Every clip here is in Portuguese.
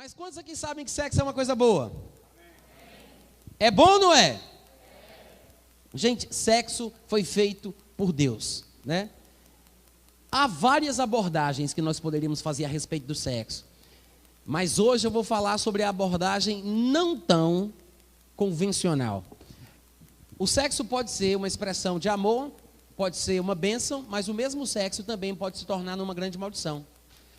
Mas quantos aqui sabem que sexo é uma coisa boa? É bom ou não é? Gente, sexo foi feito por Deus, né? Há várias abordagens que nós poderíamos fazer a respeito do sexo. Mas hoje eu vou falar sobre a abordagem não tão convencional. O sexo pode ser uma expressão de amor, pode ser uma bênção, mas o mesmo sexo também pode se tornar uma grande maldição.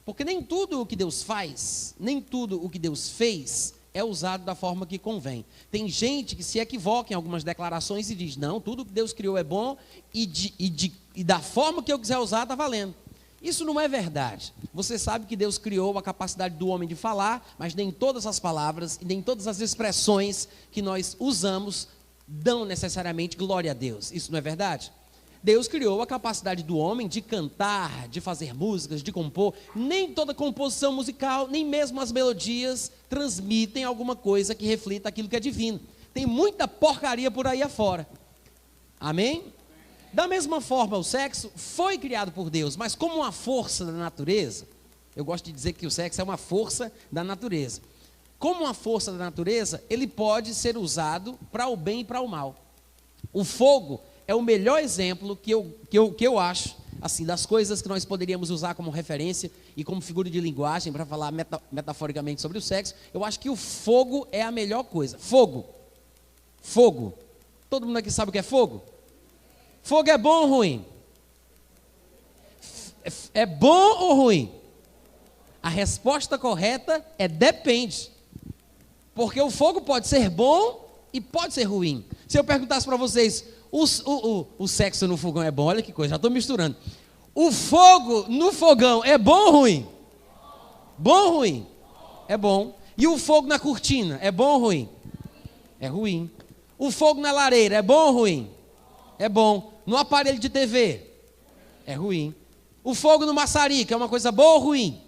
Porque nem tudo o que Deus faz, nem tudo o que Deus fez é usado da forma que convém. Tem gente que se equivoca em algumas declarações e diz, não, tudo que Deus criou é bom e da forma que eu quiser usar está valendo. Isso não é verdade. Você sabe que Deus criou a capacidade do homem de falar, mas nem todas as palavras e nem todas as expressões que nós usamos dão necessariamente glória a Deus. Isso não é verdade? Deus criou a capacidade do homem de cantar, de fazer músicas, de compor. Nem toda composição musical, nem mesmo as melodias transmitem alguma coisa que reflita aquilo que é divino. Tem muita porcaria por aí afora. Amém? Da mesma forma, o sexo foi criado por Deus, mas como uma força da natureza, eu gosto de dizer que o sexo é uma força da natureza. Como uma força da natureza, ele pode ser usado para o bem e para o mal. O fogo é o melhor exemplo que eu acho, assim, das coisas que nós poderíamos usar como referência e como figura de linguagem para falar metaforicamente sobre o sexo. Eu acho que o fogo é a melhor coisa. Fogo. Fogo. Todo mundo aqui sabe o que é fogo? Fogo é bom ou ruim? É bom ou ruim? A resposta correta é depende. Porque o fogo pode ser bom e pode ser ruim. Se eu perguntasse para vocês, o sexo no fogão é bom? Olha que coisa, já estou misturando. O fogo no fogão é bom ou ruim? Bom ou ruim? É bom. E o fogo na cortina é bom ou ruim? É ruim. O fogo na lareira é bom ou ruim? É bom. No aparelho de TV é ruim. O fogo no maçarico é uma coisa boa ou ruim?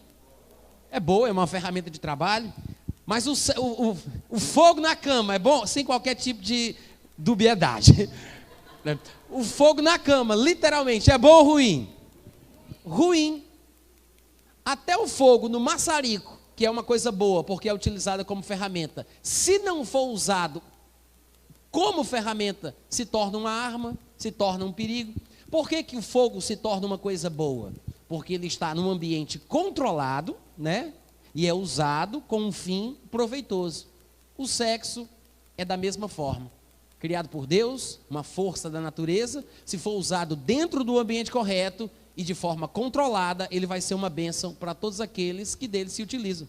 É boa, é uma ferramenta de trabalho. Mas o fogo na cama é bom? Sem qualquer tipo de dubiedade. O fogo na cama, literalmente, é bom ou ruim? Ruim. Até o fogo no maçarico, que é uma coisa boa, porque é utilizada como ferramenta, se não for usado como ferramenta, se torna uma arma, se torna um perigo. Por que que o fogo se torna uma coisa boa? Porque ele está num ambiente controlado, né? E é usado com um fim proveitoso. O sexo é da mesma forma. Criado por Deus, uma força da natureza, se for usado dentro do ambiente correto e de forma controlada, ele vai ser uma bênção para todos aqueles que dele se utilizam.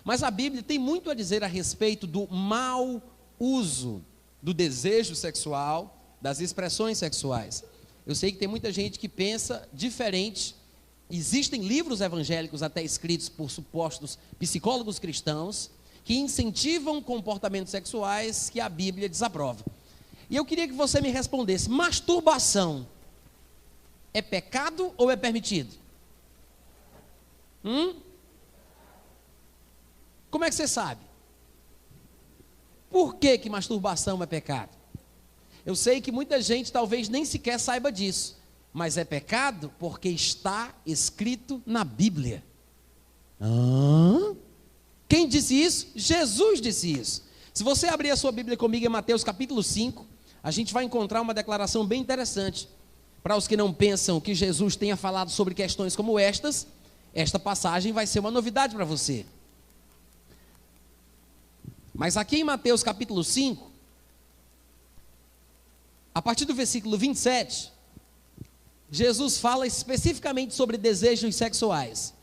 Mas a Bíblia tem muito a dizer a respeito do mau uso do desejo sexual, das expressões sexuais. Eu sei que tem muita gente que pensa diferente. Existem livros evangélicos até escritos por supostos psicólogos cristãos que incentivam comportamentos sexuais que a Bíblia desaprova. E eu queria que você me respondesse: masturbação é pecado ou é permitido? Como é que você sabe? Por que que masturbação é pecado? Eu sei que muita gente talvez nem sequer saiba disso, mas é pecado porque está escrito na Bíblia. Quem disse isso? Jesus disse isso. Se você abrir a sua Bíblia comigo em Mateus capítulo 5, a gente vai encontrar uma declaração bem interessante. Para os que não pensam que Jesus tenha falado sobre questões como estas, esta passagem vai ser uma novidade para você. Mas aqui em Mateus capítulo 5, a partir do versículo 27, Jesus fala especificamente sobre desejos sexuais.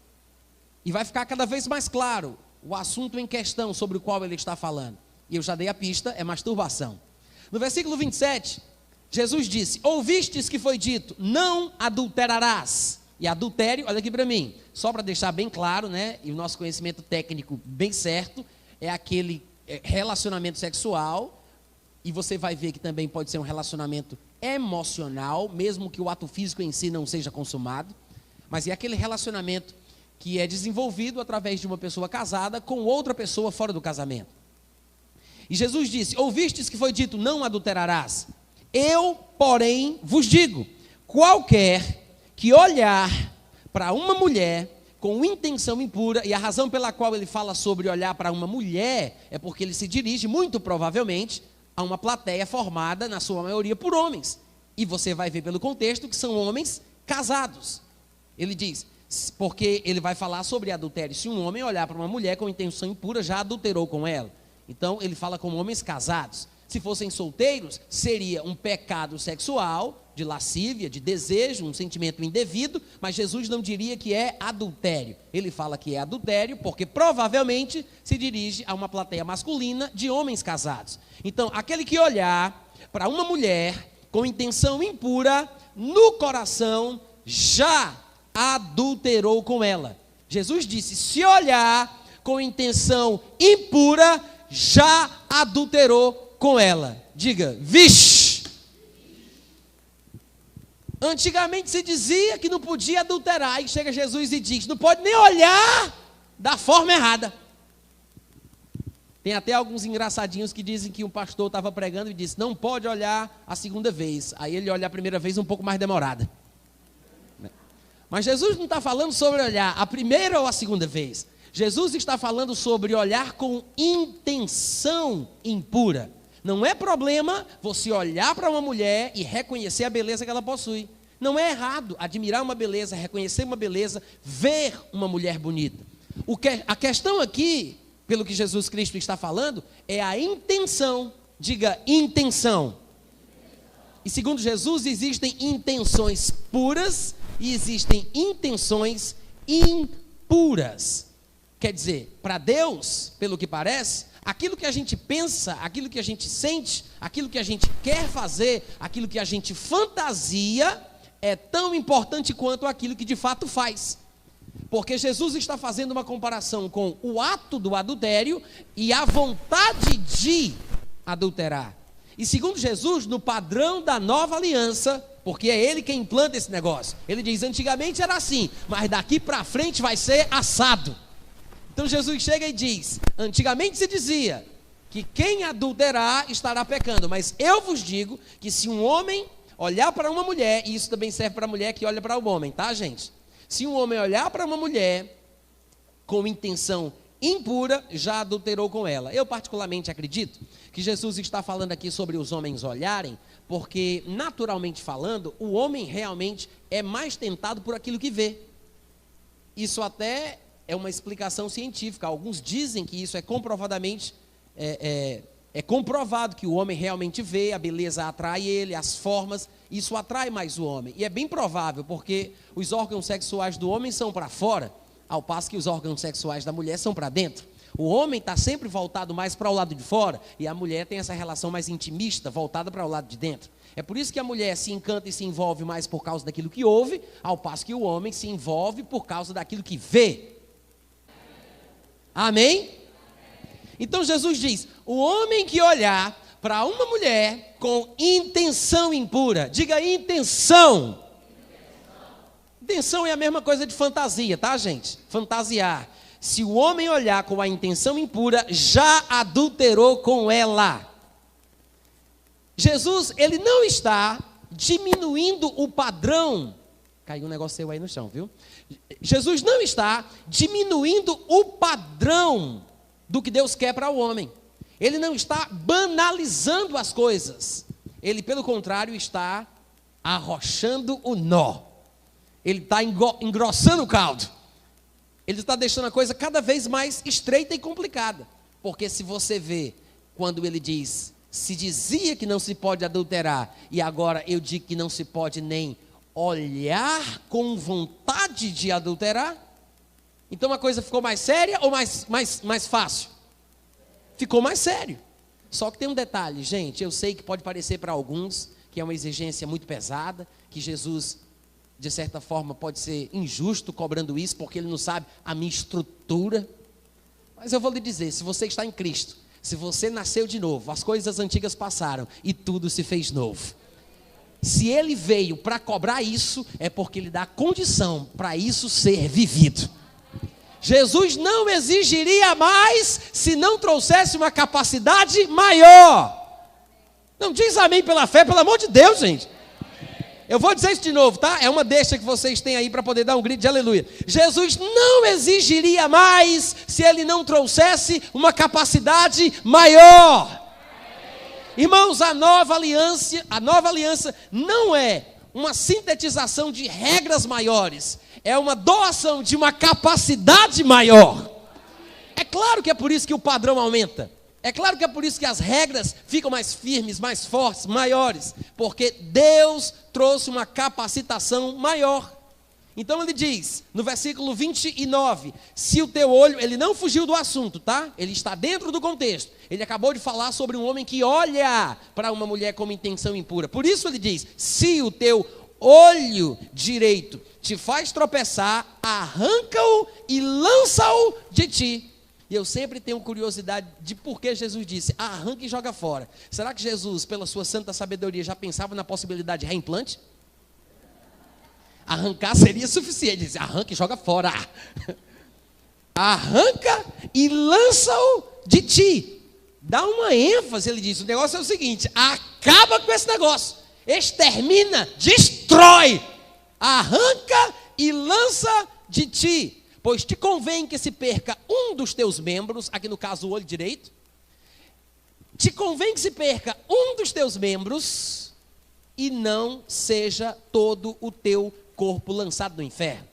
E vai ficar cada vez mais claro o assunto em questão sobre o qual ele está falando. E eu já dei a pista, é masturbação. No versículo 27, Jesus disse: ouvistes que foi dito, não adulterarás. E adultério, olha aqui para mim, só para deixar bem claro, né? E o nosso conhecimento técnico bem certo, é aquele relacionamento sexual. E você vai ver que também pode ser um relacionamento emocional, mesmo que o ato físico em si não seja consumado. Mas é aquele relacionamento que é desenvolvido através de uma pessoa casada com outra pessoa fora do casamento. E Jesus disse: ouvistes que foi dito, não adulterarás. Eu, porém, vos digo, qualquer que olhar para uma mulher com intenção impura, e a razão pela qual ele fala sobre olhar para uma mulher é porque ele se dirige, muito provavelmente, a uma plateia formada, na sua maioria, por homens. E você vai ver pelo contexto que são homens casados. Ele diz, porque ele vai falar sobre adultério. Se um homem olhar para uma mulher com intenção impura, já adulterou com ela. Então, ele fala com homens casados. Se fossem solteiros, seria um pecado sexual, de lascívia, de desejo, um sentimento indevido, mas Jesus não diria que é adultério. Ele fala que é adultério porque provavelmente se dirige a uma plateia masculina de homens casados. Então, aquele que olhar para uma mulher com intenção impura, no coração, já adulterou com ela. Jesus disse, se olhar com intenção impura, já adulterou com ela. Diga, vixe! Antigamente se dizia que não podia adulterar, e chega Jesus e diz, não pode nem olhar da forma errada. Tem até alguns engraçadinhos que dizem que um pastor estava pregando e disse, não pode olhar a segunda vez. Aí ele olha a primeira vez um pouco mais demorada. Mas Jesus não está falando sobre olhar a primeira ou a segunda vez. Jesus está falando sobre olhar com intenção impura. Não é problema você olhar para uma mulher e reconhecer a beleza que ela possui. Não é errado admirar uma beleza, reconhecer uma beleza, ver uma mulher bonita. A questão aqui, pelo que Jesus Cristo está falando, é a intenção. Diga, intenção. E segundo Jesus, existem intenções puras e existem intenções impuras. Quer dizer, para Deus, pelo que parece, aquilo que a gente pensa, aquilo que a gente sente, aquilo que a gente quer fazer, aquilo que a gente fantasia, é tão importante quanto aquilo que de fato faz. Porque Jesus está fazendo uma comparação com o ato do adultério e a vontade de adulterar. E segundo Jesus, no padrão da nova aliança, porque é ele quem implanta esse negócio, ele diz, antigamente era assim, mas daqui para frente vai ser assado. Então Jesus chega e diz, antigamente se dizia que quem adulterar estará pecando, mas eu vos digo que se um homem olhar para uma mulher, e isso também serve para a mulher que olha para o homem, tá, gente? Se um homem olhar para uma mulher com intenção impura, já adulterou com ela. Eu particularmente acredito que Jesus está falando aqui sobre os homens olharem, porque naturalmente falando, o homem realmente é mais tentado por aquilo que vê. Isso até é uma explicação científica. Alguns dizem que isso é comprovadamente, é comprovado que o homem realmente vê, a beleza atrai ele, as formas, isso atrai mais o homem. E é bem provável, porque os órgãos sexuais do homem são para fora, ao passo que os órgãos sexuais da mulher são para dentro. O homem está sempre voltado mais para o lado de fora, e a mulher tem essa relação mais intimista, voltada para o lado de dentro. É por isso que a mulher se encanta e se envolve mais por causa daquilo que ouve, ao passo que o homem se envolve por causa daquilo que vê. Amém? Então Jesus diz, o homem que olhar para uma mulher com intenção impura, diga intenção. Intenção é a mesma coisa de fantasia, tá, gente? Fantasiar. Se o homem olhar com a intenção impura, já adulterou com ela. Jesus, ele não está diminuindo o padrão. Caiu um negócio seu aí no chão, viu? Jesus não está diminuindo o padrão do que Deus quer para o homem. Ele não está banalizando as coisas. Ele, pelo contrário, está arrochando o nó. Ele está engrossando o caldo. Ele está deixando a coisa cada vez mais estreita e complicada. Porque se você vê, quando ele diz, se dizia que não se pode adulterar, e agora eu digo que não se pode nem olhar com vontade de adulterar, então a coisa ficou mais séria ou mais fácil? Ficou mais sério. Só que tem um detalhe, gente, eu sei que pode parecer para alguns que é uma exigência muito pesada, que Jesus, de certa forma, pode ser injusto cobrando isso, porque ele não sabe a minha estrutura. Mas eu vou lhe dizer, se você está em Cristo, se você nasceu de novo, as coisas antigas passaram e tudo se fez novo. Se ele veio para cobrar isso, é porque ele dá condição para isso ser vivido. Jesus não exigiria mais se não trouxesse uma capacidade maior. Não diz amém pela fé, pelo amor de Deus, gente. Eu vou dizer isso de novo, tá? É uma deixa que vocês têm aí para poder dar um grito de aleluia. Jesus não exigiria mais se ele não trouxesse uma capacidade maior. Irmãos, a nova aliança não é uma sintetização de regras maiores, é uma doação de uma capacidade maior. É claro que é por isso que o padrão aumenta. É claro que é por isso que as regras ficam mais firmes, mais fortes, maiores. Porque Deus trouxe uma capacitação maior. Então ele diz, no versículo 29, se o teu olho, ele não fugiu do assunto, tá? Ele está dentro do contexto. Ele acabou de falar sobre um homem que olha para uma mulher com intenção impura. Por isso ele diz, se o teu olho direito te faz tropeçar, arranca-o e lança-o de ti. E eu sempre tenho curiosidade de por que Jesus disse, arranca e joga fora. Será que Jesus, pela sua santa sabedoria, já pensava na possibilidade de reimplante? Arrancar seria suficiente, ele disse, arranca e joga fora. Arranca e lança-o de ti. Dá uma ênfase, ele diz, o negócio é o seguinte, acaba com esse negócio, extermina, destrói, arranca e lança de ti. Pois te convém que se perca um dos teus membros, aqui no caso o olho direito, te convém que se perca um dos teus membros e não seja todo o teu corpo lançado no inferno.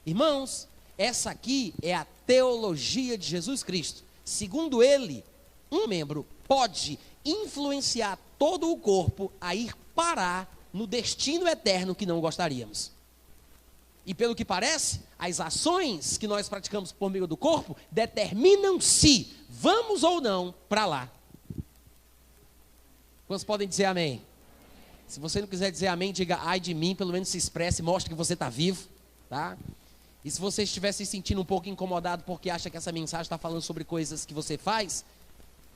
Irmãos, essa aqui é a teologia de Jesus Cristo. Segundo ele, um membro pode influenciar todo o corpo a ir parar no destino eterno que não gostaríamos. E pelo que parece, as ações que nós praticamos por meio do corpo determinam se vamos ou não para lá. Quantos podem dizer amém? Se você não quiser dizer amém, diga ai de mim, pelo menos se expresse, mostre que você está vivo, tá? E se você estiver se sentindo um pouco incomodado porque acha que essa mensagem está falando sobre coisas que você faz,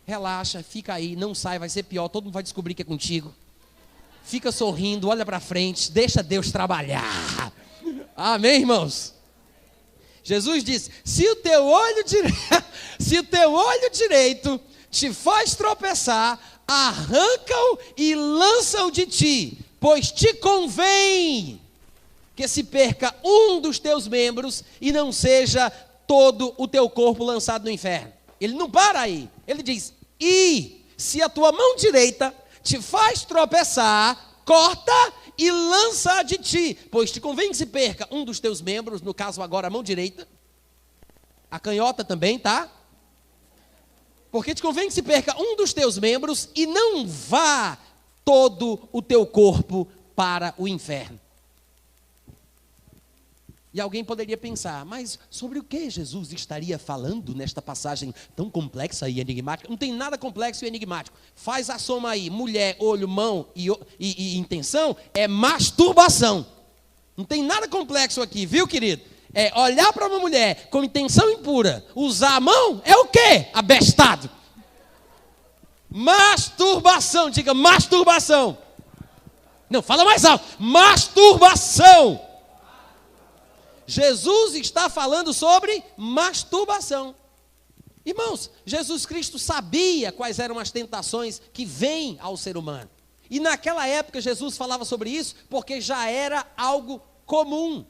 relaxa, fica aí, não sai, vai ser pior, todo mundo vai descobrir que é contigo. Fica sorrindo, olha para frente, deixa Deus trabalhar. Amém, irmãos? Jesus disse, se o teu olho direito te faz tropeçar, arranca-o e lança-o de ti, pois te convém que se perca um dos teus membros e não seja todo o teu corpo lançado no inferno. Ele não para aí, ele diz, e se a tua mão direita te faz tropeçar, corta e lança de ti, pois te convém que se perca um dos teus membros, no caso agora a mão direita, a canhota também, tá? Porque te convém que se perca um dos teus membros e não vá todo o teu corpo para o inferno. E alguém poderia pensar, mas sobre o que Jesus estaria falando nesta passagem tão complexa e enigmática? Não tem nada complexo e enigmático. Faz a soma aí, mulher, olho, mão e intenção, é masturbação. Não tem nada complexo aqui, viu, querido? É olhar para uma mulher com intenção impura, usar a mão, é o quê? Abestado. Masturbação, diga masturbação. Não, fala mais alto, masturbação. Jesus está falando sobre masturbação. Irmãos, Jesus Cristo sabia quais eram as tentações que vêm ao ser humano. E naquela época Jesus falava sobre isso porque já era algo comum.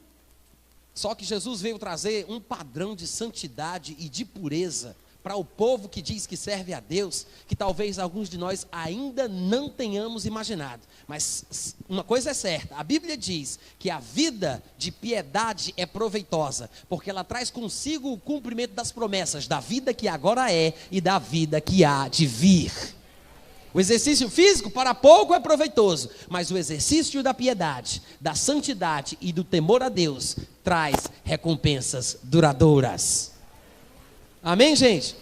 Só que Jesus veio trazer um padrão de santidade e de pureza para o povo que diz que serve a Deus, que talvez alguns de nós ainda não tenhamos imaginado. Mas uma coisa é certa, a Bíblia diz que a vida de piedade é proveitosa, porque ela traz consigo o cumprimento das promessas, da vida que agora é e da vida que há de vir. O exercício físico para pouco é proveitoso, mas o exercício da piedade, da santidade e do temor a Deus traz recompensas duradouras. Amém, gente?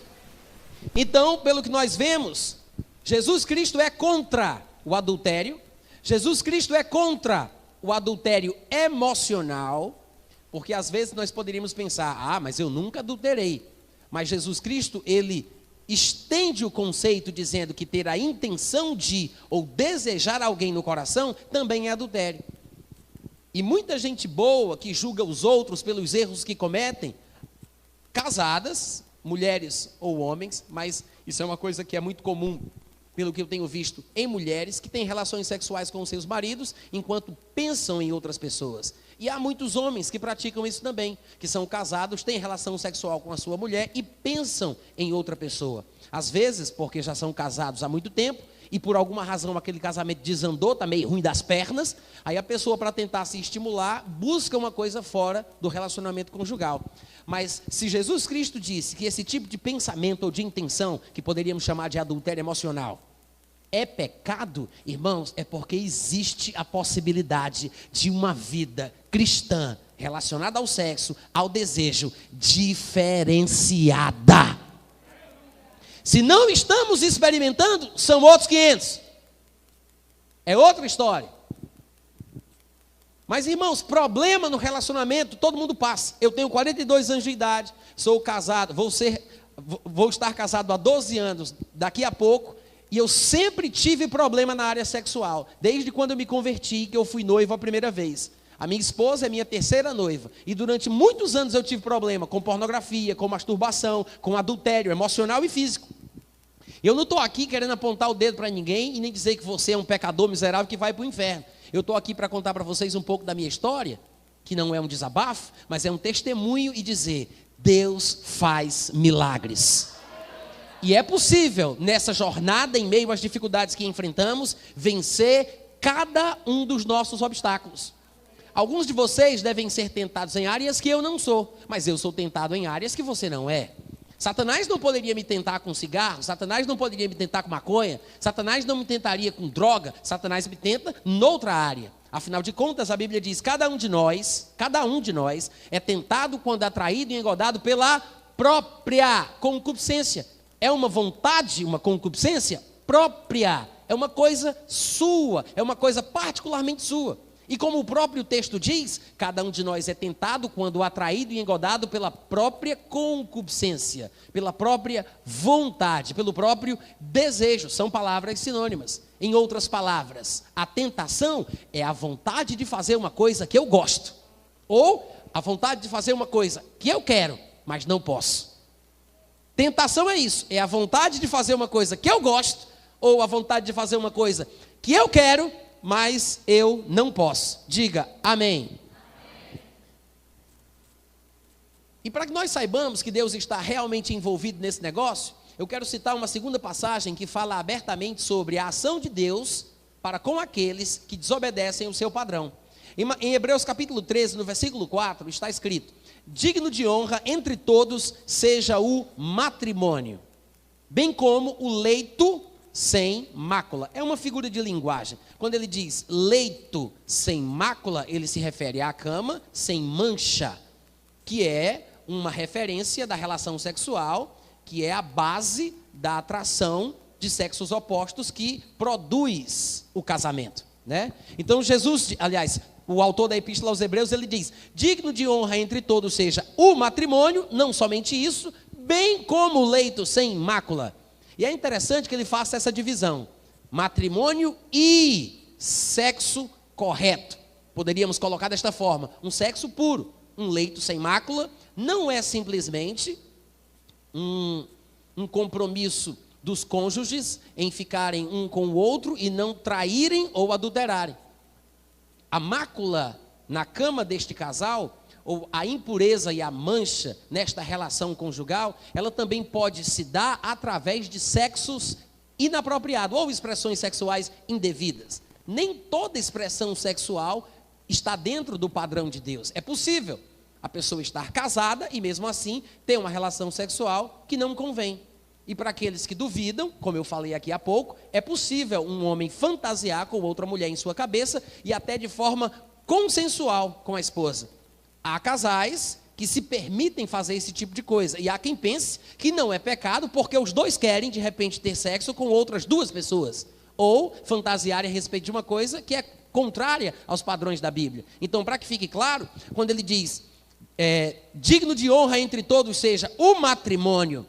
Então, pelo que nós vemos, Jesus Cristo é contra o adultério. Jesus Cristo é contra o adultério emocional, porque às vezes nós poderíamos pensar, mas eu nunca adulterei. Mas Jesus Cristo, ele estende o conceito dizendo que ter a intenção de ou desejar alguém no coração também é adultério. E muita gente boa que julga os outros pelos erros que cometem, casadas, mulheres ou homens, mas isso é uma coisa que é muito comum pelo que eu tenho visto em mulheres que têm relações sexuais com seus maridos enquanto pensam em outras pessoas. E há muitos homens que praticam isso também, que são casados, têm relação sexual com a sua mulher e pensam em outra pessoa. Às vezes, porque já são casados há muito tempo, e por alguma razão aquele casamento desandou, está meio ruim das pernas, aí a pessoa, para tentar se estimular, busca uma coisa fora do relacionamento conjugal. Mas se Jesus Cristo disse que esse tipo de pensamento ou de intenção, que poderíamos chamar de adultério emocional, é pecado, irmãos, é porque existe a possibilidade de uma vida cristã relacionada ao sexo, ao desejo, diferenciada. Se não estamos experimentando, são outros 500. É outra história. Mas, irmãos, problema no relacionamento, todo mundo passa. Eu tenho 42 anos de idade, sou casado, vou estar casado há 12 anos, daqui a pouco, e eu sempre tive problema na área sexual, desde quando eu me converti, que eu fui noivo a primeira vez. A minha esposa é minha terceira noiva, e durante muitos anos eu tive problema com pornografia, com masturbação, com adultério emocional e físico. Eu não estou aqui querendo apontar o dedo para ninguém e nem dizer que você é um pecador miserável que vai para o inferno. Eu estou aqui para contar para vocês um pouco da minha história, que não é um desabafo, mas é um testemunho e dizer: Deus faz milagres. E é possível, nessa jornada, em meio às dificuldades que enfrentamos, vencer cada um dos nossos obstáculos. Alguns de vocês devem ser tentados em áreas que eu não sou, mas eu sou tentado em áreas que você não é. Satanás não poderia me tentar com cigarro, Satanás não poderia me tentar com maconha, Satanás não me tentaria com droga, Satanás me tenta noutra área. Afinal de contas, a Bíblia diz: cada um de nós é tentado quando atraído e engodado pela própria concupiscência. É uma vontade, uma concupiscência própria, é uma coisa sua, é uma coisa particularmente sua. E como o próprio texto diz, cada um de nós é tentado quando atraído e engodado pela própria concupiscência, pela própria vontade, pelo próprio desejo. São palavras sinônimas. Em outras palavras, a tentação é a vontade de fazer uma coisa que eu gosto, ou a vontade de fazer uma coisa que eu quero, mas não posso. Tentação é isso, é a vontade de fazer uma coisa que eu gosto, ou a vontade de fazer uma coisa que eu quero, mas eu não posso. Diga amém. Amém. E para que nós saibamos que Deus está realmente envolvido nesse negócio, eu quero citar uma segunda passagem que fala abertamente sobre a ação de Deus para com aqueles que desobedecem o seu padrão. Em Hebreus capítulo 13, no versículo 4, está escrito: digno de honra entre todos seja o matrimônio, bem como o leito sem mácula. É uma figura de linguagem. Quando ele diz leito sem mácula, ele se refere à cama sem mancha, que é uma referência da relação sexual, que é a base da atração de sexos opostos que produz o casamento, né? Então Jesus, aliás, o autor da Epístola aos Hebreus, ele diz: digno de honra entre todos seja o matrimônio, não somente isso, bem como o leito sem mácula. E é interessante que ele faça essa divisão: matrimônio e sexo correto. Poderíamos colocar desta forma: um sexo puro, um leito sem mácula, não é simplesmente um compromisso dos cônjuges em ficarem um com o outro e não traírem ou adulterarem. A mácula na cama deste casal, ou a impureza e a mancha nesta relação conjugal, ela também pode se dar através de sexos inapropriados ou expressões sexuais indevidas. Nem toda expressão sexual está dentro do padrão de Deus. É possível a pessoa estar casada e mesmo assim ter uma relação sexual que não convém. E para aqueles que duvidam, como eu falei aqui há pouco, é possível um homem fantasiar com outra mulher em sua cabeça e até de forma consensual com a esposa. Há casais que se permitem fazer esse tipo de coisa. E há quem pense que não é pecado porque os dois querem, de repente, ter sexo com outras duas pessoas. Ou fantasiar a respeito de uma coisa que é contrária aos padrões da Bíblia. Então, para que fique claro, quando ele diz: digno de honra entre todos seja o matrimônio,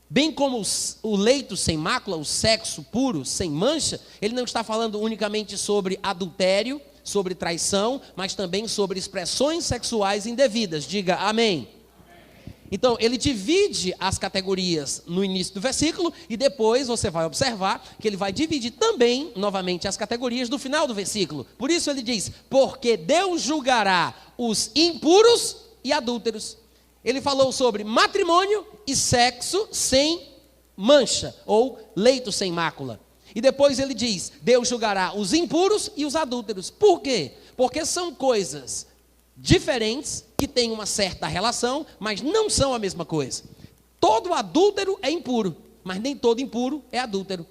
bem como o leito sem mácula, o sexo puro, sem mancha, ele não está falando unicamente sobre adultério, sobre traição, mas também sobre expressões sexuais indevidas. Diga amém. Amém. Então, ele divide as categorias no início do versículo e depois você vai observar que ele vai dividir também, novamente, as categorias no final do versículo. Por isso ele diz, porque Deus julgará os impuros e adúlteros. Ele falou sobre matrimônio e sexo sem mancha, ou leito sem mácula. E depois ele diz, Deus julgará os impuros e os adúlteros. Por quê? Porque são coisas diferentes, que têm uma certa relação, mas não são a mesma coisa. Todo adúltero é impuro, mas nem todo impuro é adúltero.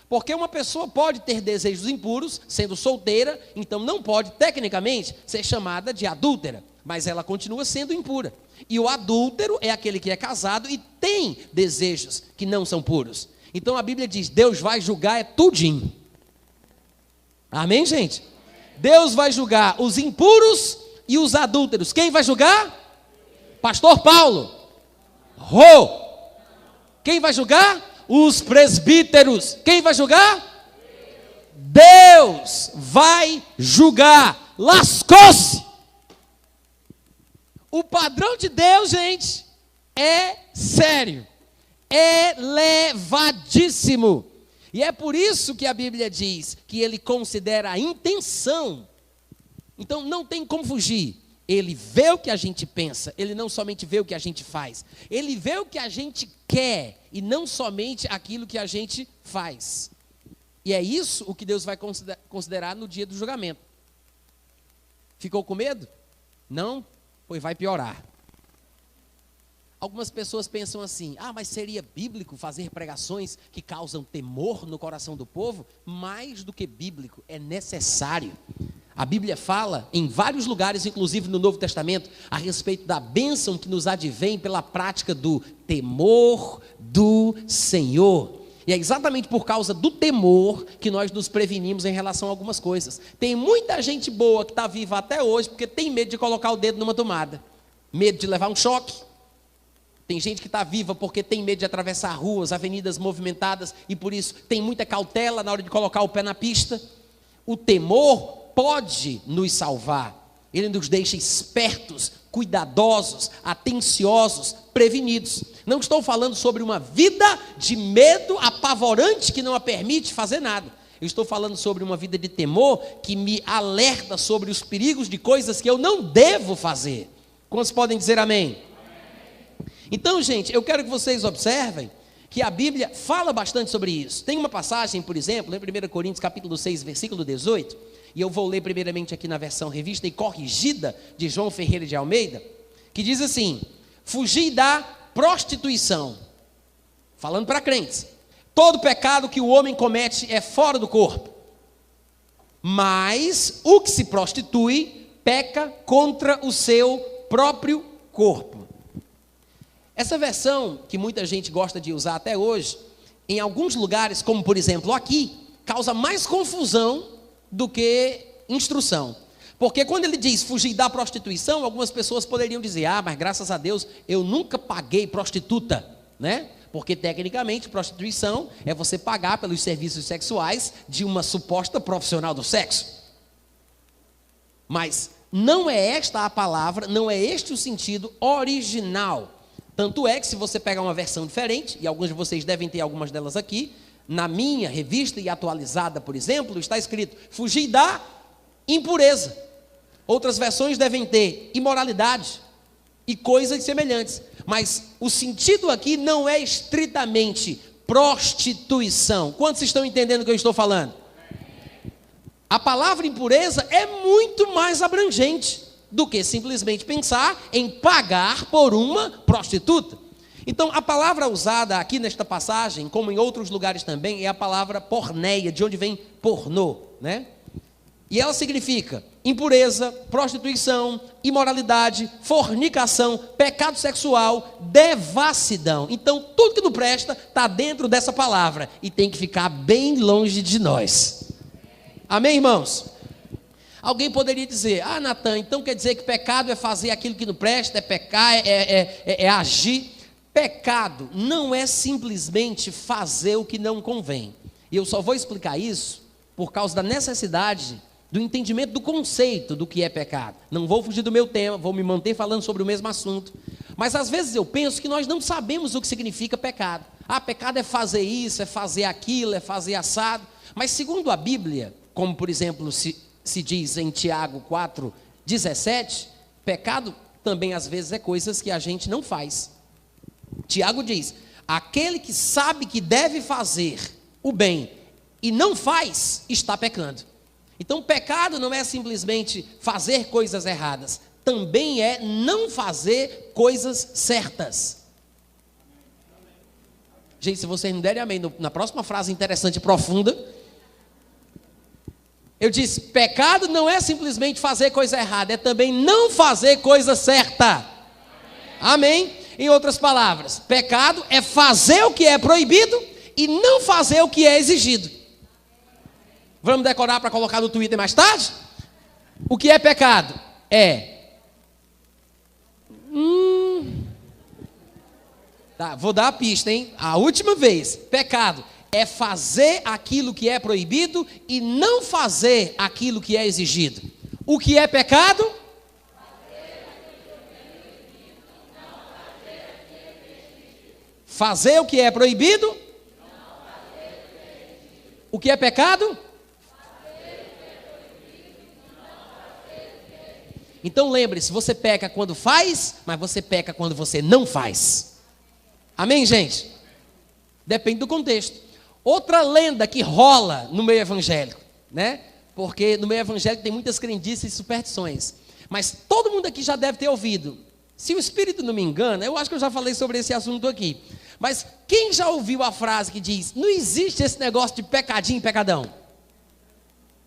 Porque uma pessoa pode ter desejos impuros, sendo solteira, então não pode, tecnicamente, ser chamada de adúltera, mas ela continua sendo impura. E o adúltero é aquele que é casado e tem desejos que não são puros. Então a Bíblia diz, Deus vai julgar tudinho. Amém, gente? Deus vai julgar os impuros e os adúlteros. Quem vai julgar? Pastor Paulo. Quem vai julgar? Os presbíteros. Quem vai julgar? Deus vai julgar. Lascou-se. O padrão de Deus, gente, é sério, elevadíssimo. E é por isso que a Bíblia diz que ele considera a intenção. Então não tem como fugir. Ele vê o que a gente pensa, ele não somente vê o que a gente faz. Ele vê o que a gente quer e não somente aquilo que a gente faz. E é isso o que Deus vai considerar no dia do julgamento. Ficou com medo? Não? Pois vai piorar. Algumas pessoas pensam assim, mas seria bíblico fazer pregações que causam temor no coração do povo? Mais do que bíblico, é necessário. A Bíblia fala em vários lugares, inclusive no Novo Testamento, a respeito da bênção que nos advém pela prática do temor do Senhor. E é exatamente por causa do temor que nós nos prevenimos em relação a algumas coisas. Tem muita gente boa que está viva até hoje porque tem medo de colocar o dedo numa tomada. Medo de levar um choque. Tem gente que está viva porque tem medo de atravessar ruas, avenidas movimentadas e por isso tem muita cautela na hora de colocar o pé na pista. O temor pode nos salvar. Ele nos deixa espertos, cuidadosos, atenciosos, prevenidos. Não estou falando sobre uma vida de medo apavorante que não a permite fazer nada. Eu estou falando sobre uma vida de temor que me alerta sobre os perigos de coisas que eu não devo fazer. Quantos podem dizer amém? Então, gente, eu quero que vocês observem que a Bíblia fala bastante sobre isso. Tem uma passagem, por exemplo, em 1 Coríntios capítulo 6, versículo 18, e eu vou ler primeiramente aqui na versão revista e corrigida de João Ferreira de Almeida, que diz assim, fugir da prostituição, falando para crentes, todo pecado que o homem comete é fora do corpo, mas o que se prostitui peca contra o seu próprio corpo. Essa versão, que muita gente gosta de usar até hoje, em alguns lugares, como por exemplo aqui, causa mais confusão do que instrução. Porque quando ele diz fugir da prostituição, algumas pessoas poderiam dizer, mas graças a Deus eu nunca paguei prostituta, né? Porque tecnicamente prostituição é você pagar pelos serviços sexuais de uma suposta profissional do sexo. Mas não é esta a palavra, não é este o sentido original. Tanto é que se você pegar uma versão diferente, e alguns de vocês devem ter algumas delas aqui, na minha revista e atualizada, por exemplo, está escrito, fugir da impureza. Outras versões devem ter imoralidade e coisas semelhantes. Mas o sentido aqui não é estritamente prostituição. Quantos estão entendendo o que eu estou falando? A palavra impureza é muito mais abrangente do que simplesmente pensar em pagar por uma prostituta. Então, a palavra usada aqui nesta passagem, como em outros lugares também, é a palavra porneia, de onde vem pornô, né? E ela significa impureza, prostituição, imoralidade, fornicação, pecado sexual, devassidão. Então, tudo que não presta está dentro dessa palavra e tem que ficar bem longe de nós. Amém, irmãos? Alguém poderia dizer, Natan, então quer dizer que pecado é fazer aquilo que não presta, é pecar, é agir. Pecado não é simplesmente fazer o que não convém. E eu só vou explicar isso por causa da necessidade do entendimento do conceito do que é pecado. Não vou fugir do meu tema, vou me manter falando sobre o mesmo assunto. Mas às vezes eu penso que nós não sabemos o que significa pecado. Pecado é fazer isso, é fazer aquilo, é fazer assado. Mas segundo a Bíblia, como por exemplo se diz em Tiago 4:17, pecado também às vezes é coisas que a gente não faz. Tiago diz: aquele que sabe que deve fazer o bem e não faz, está pecando. Então pecado não é simplesmente fazer coisas erradas, também é não fazer coisas certas. Gente, se vocês não derem amém na próxima frase interessante e profunda, eu disse: pecado não é simplesmente fazer coisa errada, é também não fazer coisa certa. Amém? Em outras palavras, pecado é fazer o que é proibido e não fazer o que é exigido. Vamos decorar para colocar no Twitter mais tarde? O que é pecado? Tá, vou dar a pista, hein? A última vez. Pecado é fazer aquilo que é proibido e não fazer aquilo que é exigido. O que é pecado? Fazer o que é proibido? O que é pecado? Então lembre-se, você peca quando faz, mas você peca quando você não faz. Amém, gente? Depende do contexto. Outra lenda que rola no meio evangélico, né? Porque no meio evangélico tem muitas crendices e superstições. Mas todo mundo aqui já deve ter ouvido. Se o Espírito não me engana, eu acho que eu já falei sobre esse assunto aqui. Mas quem já ouviu a frase que diz: não existe esse negócio de pecadinho e pecadão?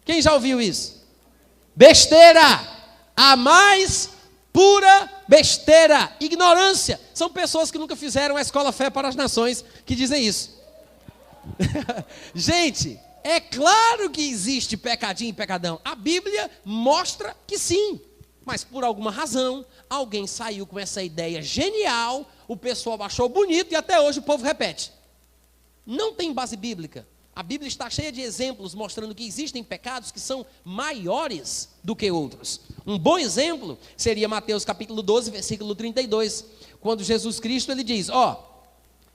Quem já ouviu isso? Besteira! A mais pura besteira, ignorância. São pessoas que nunca fizeram a escola Fé para as Nações que dizem isso. Gente, é claro que existe pecadinho e pecadão. A Bíblia mostra que sim. Mas por alguma razão, alguém saiu com essa ideia genial, o pessoal achou bonito e até hoje o povo repete. Não tem base bíblica. A Bíblia está cheia de exemplos mostrando que existem pecados que são maiores do que outros. Um bom exemplo seria Mateus capítulo 12, versículo 32, quando Jesus Cristo ele diz: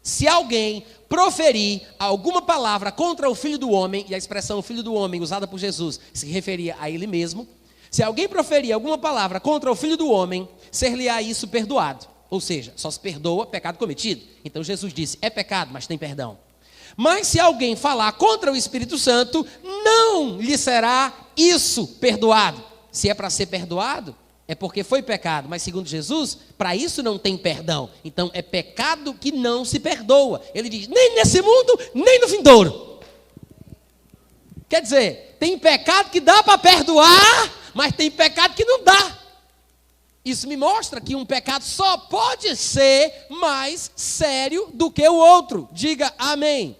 se alguém proferir alguma palavra contra o Filho do Homem, e a expressão Filho do Homem usada por Jesus se referia a ele mesmo, se alguém proferir alguma palavra contra o Filho do Homem, ser-lhe-á isso perdoado. Ou seja, só se perdoa pecado cometido. Então Jesus disse: é pecado, mas tem perdão. Mas se alguém falar contra o Espírito Santo, não lhe será isso perdoado. Se é para ser perdoado, é porque foi pecado. Mas segundo Jesus, para isso não tem perdão. Então é pecado que não se perdoa. Ele diz: nem nesse mundo, nem no vindouro. Quer dizer, tem pecado que dá para perdoar, mas tem pecado que não dá. Isso me mostra que um pecado só pode ser mais sério do que o outro. Diga amém.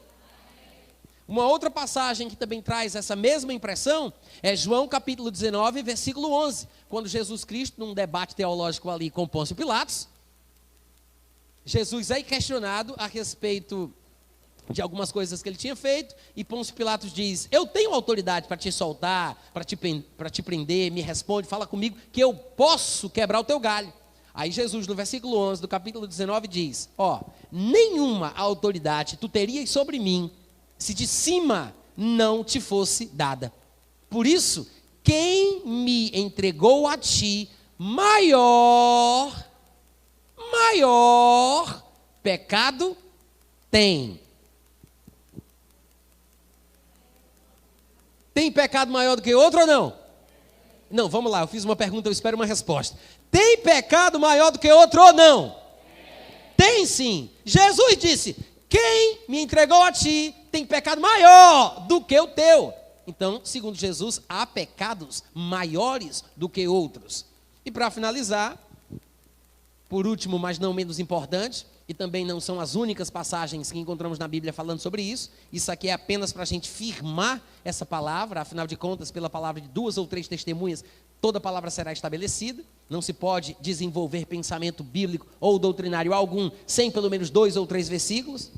Uma outra passagem que também traz essa mesma impressão é João capítulo 19, versículo 11. Quando Jesus Cristo, num debate teológico ali com Pôncio Pilatos, Jesus é questionado a respeito de algumas coisas que ele tinha feito, e Pôncio Pilatos diz: eu tenho autoridade para te soltar, para te prender, me responde, fala comigo, que eu posso quebrar o teu galho. Aí Jesus, no versículo 11 do capítulo 19, diz: nenhuma autoridade tu terias sobre mim, se de cima não te fosse dada. Por isso, quem me entregou a ti, maior pecado tem. Tem pecado maior do que outro ou não? Não, vamos lá, eu fiz uma pergunta, eu espero uma resposta. Tem pecado maior do que outro ou não? Tem sim. Jesus disse: quem me entregou a ti tem pecado maior do que o teu. Então, segundo Jesus, há pecados maiores do que outros. E para finalizar, por último, mas não menos importante, e também não são as únicas passagens que encontramos na Bíblia falando sobre isso. Isso aqui é apenas para a gente firmar essa palavra. Afinal de contas, pela palavra de 2 ou 3 testemunhas, toda palavra será estabelecida. Não se pode desenvolver pensamento bíblico ou doutrinário algum sem pelo menos 2 ou 3 versículos.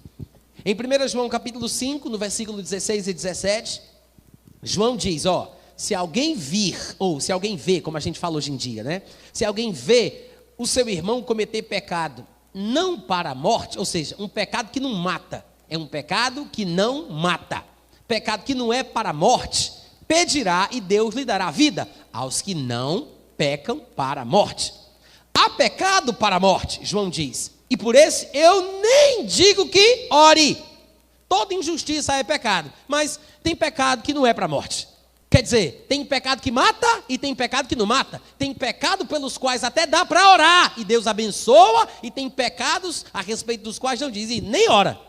Em 1 João capítulo 5, no versículo 16 e 17, João diz: se alguém vir, ou se alguém vê, como a gente fala hoje em dia, né? Se alguém vê o seu irmão cometer pecado, não para a morte, ou seja, um pecado que não mata, é um pecado que não mata, pecado que não é para a morte, pedirá e Deus lhe dará vida aos que não pecam para a morte. Há pecado para a morte, João diz, e por esse eu nem digo que ore. Toda injustiça é pecado, mas tem pecado que não é para a morte. Quer dizer, tem pecado que mata e tem pecado que não mata. Tem pecado pelos quais até dá para orar e Deus abençoa, e tem pecados a respeito dos quais não diz e nem ora.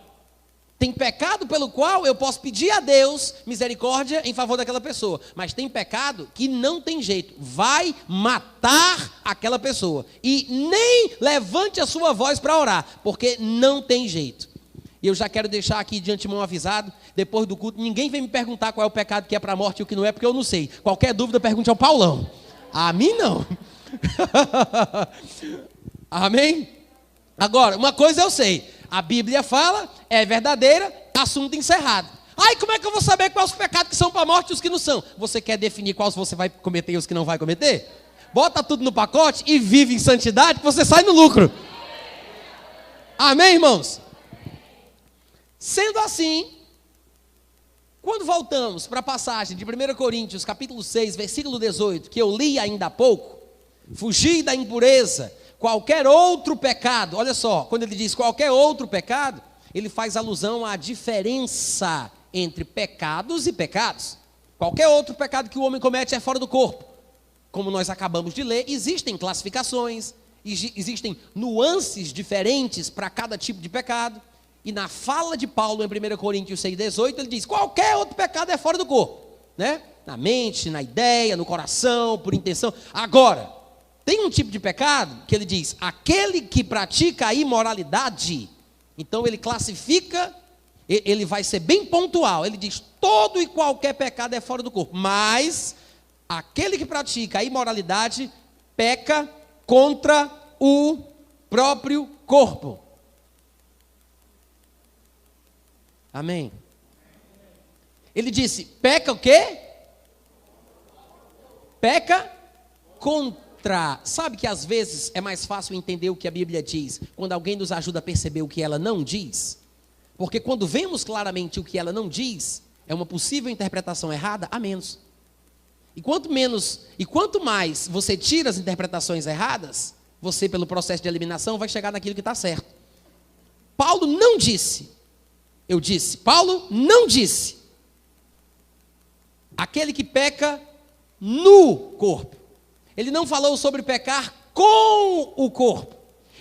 Tem pecado pelo qual eu posso pedir a Deus misericórdia em favor daquela pessoa, mas tem pecado que não tem jeito, vai matar aquela pessoa, e nem levante a sua voz para orar, porque não tem jeito. E eu já quero deixar aqui de antemão avisado, depois do culto, ninguém vem me perguntar qual é o pecado que é para a morte e o que não é, porque eu não sei. Qualquer dúvida, pergunte ao Paulão. A mim não. Amém? Agora, uma coisa eu sei, a Bíblia fala, é verdadeira, assunto encerrado. Ai, como é que eu vou saber quais os pecados que são para a morte e os que não são? Você quer definir quais você vai cometer e os que não vai cometer? Bota tudo no pacote e vive em santidade, que você sai no lucro. Amém, irmãos? Sendo assim, quando voltamos para a passagem de 1 Coríntios, capítulo 6, versículo 18, que eu li ainda há pouco, fugir da impureza, qualquer outro pecado, olha só, quando ele diz qualquer outro pecado, ele faz alusão à diferença entre pecados e pecados. Qualquer outro pecado que o homem comete é fora do corpo. Como nós acabamos de ler, existem classificações, existem nuances diferentes para cada tipo de pecado. E na fala de Paulo em 1 Coríntios 6,18, ele diz, qualquer outro pecado é fora do corpo, né? Na mente, na ideia, no coração, por intenção. Agora, tem um tipo de pecado que ele diz, aquele que pratica a imoralidade, então ele classifica, ele vai ser bem pontual, ele diz, todo e qualquer pecado é fora do corpo, mas aquele que pratica a imoralidade peca contra o próprio corpo. Amém? Ele disse, peca o quê? Peca contra. Sabe que às vezes é mais fácil entender o que a Bíblia diz quando alguém nos ajuda a perceber o que ela não diz? Porque quando vemos claramente o que ela não diz, é uma possível interpretação errada, a menos. E quanto mais você tira as interpretações erradas, você, pelo processo de eliminação, vai chegar naquilo que está certo. Paulo não disse. Eu disse, Paulo não disse, aquele que peca no corpo. Ele não falou sobre pecar com o corpo.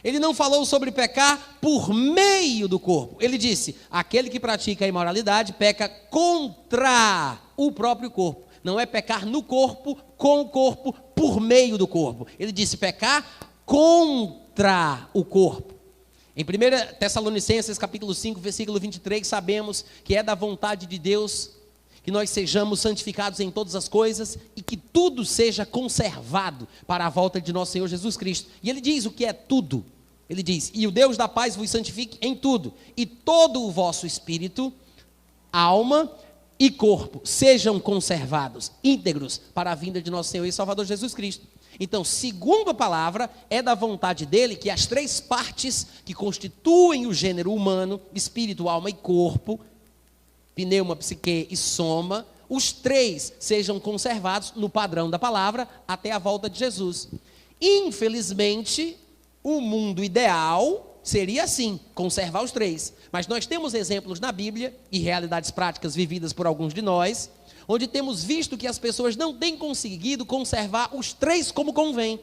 Ele não falou sobre pecar por meio do corpo. Ele disse, aquele que pratica a imoralidade peca contra o próprio corpo. Não é pecar no corpo, com o corpo, por meio do corpo. Ele disse pecar contra o corpo. Em 1 Tessalonicenses, capítulo 5, versículo 23, sabemos que é da vontade de Deus que nós sejamos santificados em todas as coisas e que tudo seja conservado para a volta de nosso Senhor Jesus Cristo. E ele diz o que é tudo. Ele diz, e o Deus da paz vos santifique em tudo, e todo o vosso espírito, alma e corpo sejam conservados, íntegros, para a vinda de nosso Senhor e Salvador Jesus Cristo. Então, segundo a palavra, é da vontade dele que as três partes que constituem o gênero humano, espírito, alma e corpo, pneuma, psique e soma, os três sejam conservados no padrão da palavra até a volta de Jesus. Infelizmente, o mundo ideal seria assim, conservar os três. Mas nós temos exemplos na Bíblia e realidades práticas vividas por alguns de nós, onde temos visto que as pessoas não têm conseguido conservar os três como convém.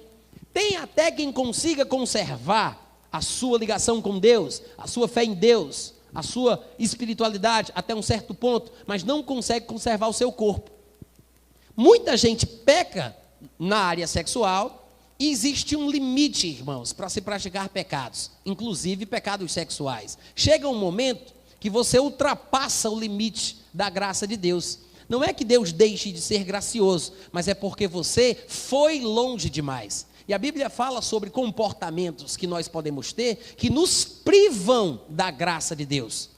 Tem até quem consiga conservar a sua ligação com Deus, a sua fé em Deus, a sua espiritualidade até um certo ponto, mas não consegue conservar o seu corpo. Muita gente peca na área sexual e existe um limite, irmãos, para se praticar pecados, inclusive pecados sexuais. Chega um momento que você ultrapassa o limite da graça de Deus. Não é que Deus deixe de ser gracioso, mas é porque você foi longe demais. E a Bíblia fala sobre comportamentos que nós podemos ter, que nos privam da graça de Deus.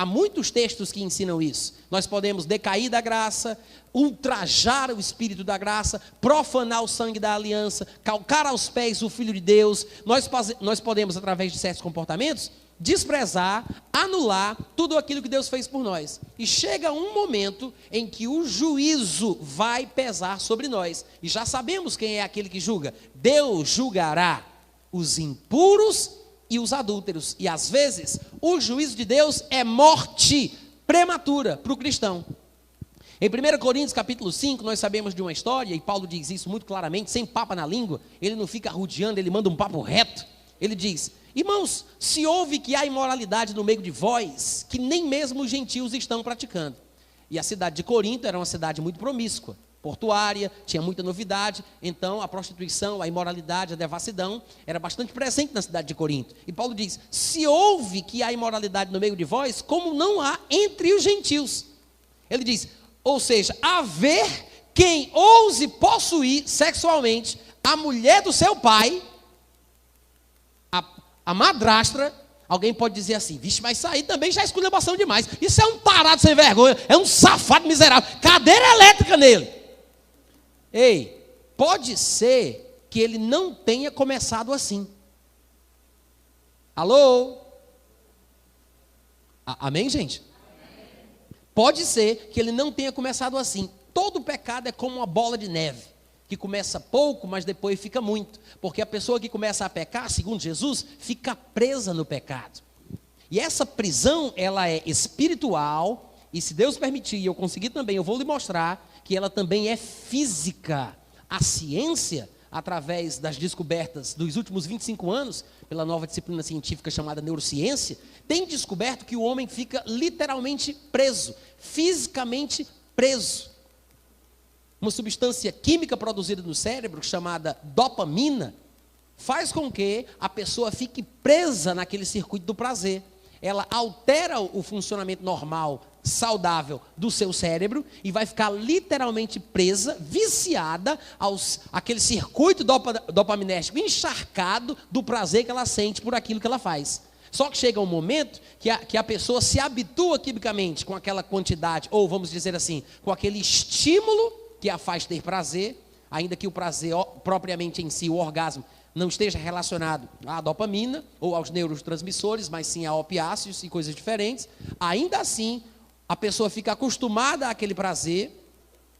Há muitos textos que ensinam isso. Nós podemos decair da graça, ultrajar o Espírito da graça, profanar o sangue da aliança, calcar aos pés o Filho de Deus. Nós podemos, através de certos comportamentos, desprezar, anular tudo aquilo que Deus fez por nós. E chega um momento em que o juízo vai pesar sobre nós. E já sabemos quem é aquele que julga. Deus julgará os impuros e os adúlteros. E às vezes, o juízo de Deus é morte prematura para o cristão. Em 1 Coríntios capítulo 5, nós sabemos de uma história, e Paulo diz isso muito claramente, sem papa na língua, ele não fica arrodeando, ele manda um papo reto. Ele diz: irmãos, se ouve que há imoralidade no meio de vós, que nem mesmo os gentios estão praticando. E a cidade de Corinto era uma cidade muito promíscua, portuária, tinha muita novidade, então a prostituição, a imoralidade, a devassidão era bastante presente na cidade de Corinto. E Paulo diz: se ouve que há imoralidade no meio de vós, como não há entre os gentios. Ele diz, ou seja, haver quem ouse possuir sexualmente a mulher do seu pai, a madrastra. Alguém pode dizer assim: vixe, mas isso aí também já é esculhambação demais. Isso é um tarado sem vergonha, é um safado miserável, cadeira elétrica nele. Ei, pode ser que ele não tenha começado assim. Alô? Amém, gente? Pode ser que ele não tenha começado assim. Todo pecado é como uma bola de neve, que começa pouco, mas depois fica muito. Porque a pessoa que começa a pecar, segundo Jesus, fica presa no pecado. E essa prisão, ela é espiritual, e se Deus permitir, e eu conseguir também, eu vou lhe mostrar que ela também é física. A ciência, através das descobertas dos últimos 25 anos, pela nova disciplina científica chamada neurociência, tem descoberto que o homem fica literalmente preso, fisicamente preso. Uma substância química produzida no cérebro, chamada dopamina, faz com que a pessoa fique presa naquele circuito do prazer. Ela altera o funcionamento normal, saudável do seu cérebro e vai ficar literalmente presa, viciada àquele circuito dopaminérgico encharcado do prazer que ela sente por aquilo que ela faz. Só que chega um momento que a pessoa se habitua quimicamente com aquela quantidade, ou vamos dizer assim, com aquele estímulo que a faz ter prazer, ainda que o prazer propriamente em si, o orgasmo, não esteja relacionado à dopamina ou aos neurotransmissores, mas sim a opiáceos e coisas diferentes. Ainda assim, a pessoa fica acostumada àquele prazer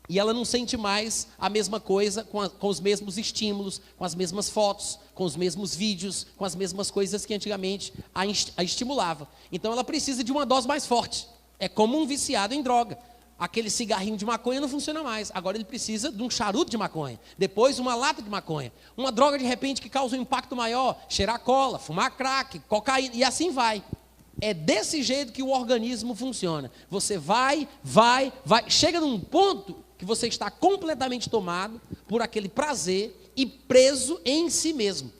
e ela não sente mais a mesma coisa com os mesmos estímulos, com as mesmas fotos, com os mesmos vídeos, com as mesmas coisas que antigamente a estimulava. Então ela precisa de uma dose mais forte. É como um viciado em droga. Aquele cigarrinho de maconha não funciona mais. Agora ele precisa de um charuto de maconha. Depois uma lata de maconha. Uma droga de repente que causa um impacto maior. Cheirar cola, fumar crack, cocaína e assim vai. É desse jeito que o organismo funciona. Você vai. Chega num ponto que você está completamente tomado por aquele prazer e preso em si mesmo.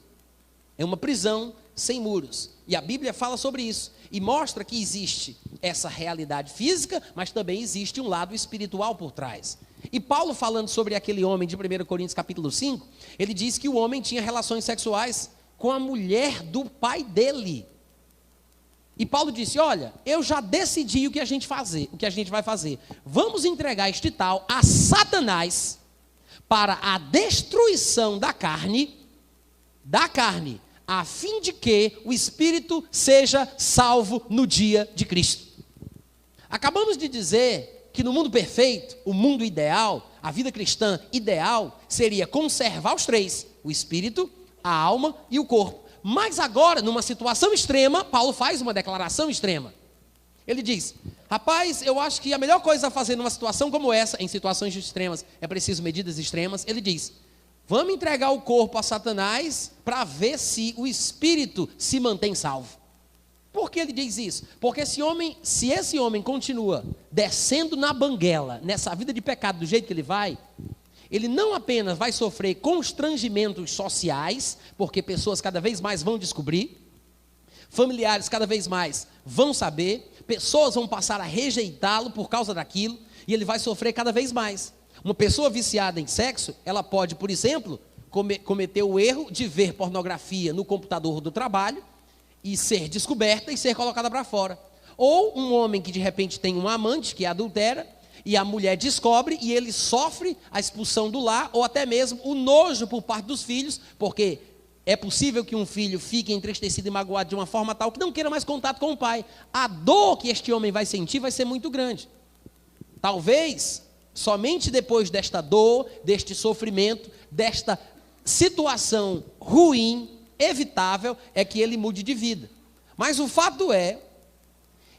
É uma prisão sem muros. E a Bíblia fala sobre isso. E mostra que existe essa realidade física, mas também existe um lado espiritual por trás. E Paulo, falando sobre aquele homem de 1 Coríntios capítulo 5, ele diz que o homem tinha relações sexuais com a mulher do pai dele. E Paulo disse: olha, eu já decidi o que a gente vai fazer. Vamos entregar este tal a Satanás para a destruição da carne, a fim de que o espírito seja salvo no dia de Cristo. Acabamos de dizer que no mundo perfeito, o mundo ideal, a vida cristã ideal, seria conservar os três: o espírito, a alma e o corpo. Mas agora, numa situação extrema, Paulo faz uma declaração extrema. Ele diz: rapaz, eu acho que a melhor coisa a fazer numa situação como essa, em situações extremas, é preciso medidas extremas. Ele diz: vamos entregar o corpo a Satanás para ver se o espírito se mantém salvo. Por que ele diz isso? Porque se esse homem continua descendo na banguela, nessa vida de pecado do jeito que ele vai, ele não apenas vai sofrer constrangimentos sociais, porque pessoas cada vez mais vão descobrir, familiares cada vez mais vão saber, pessoas vão passar a rejeitá-lo por causa daquilo, e ele vai sofrer cada vez mais. Uma pessoa viciada em sexo, ela pode, por exemplo, cometer o erro de ver pornografia no computador do trabalho e ser descoberta e ser colocada para fora. Ou um homem que de repente tem um amante que adultera, e a mulher descobre e ele sofre a expulsão do lar, ou até mesmo o nojo por parte dos filhos, porque é possível que um filho fique entristecido e magoado de uma forma tal que não queira mais contato com o pai. A dor que este homem vai sentir vai ser muito grande. Talvez, somente depois desta dor, deste sofrimento, desta situação ruim, evitável, é que ele mude de vida. Mas o fato é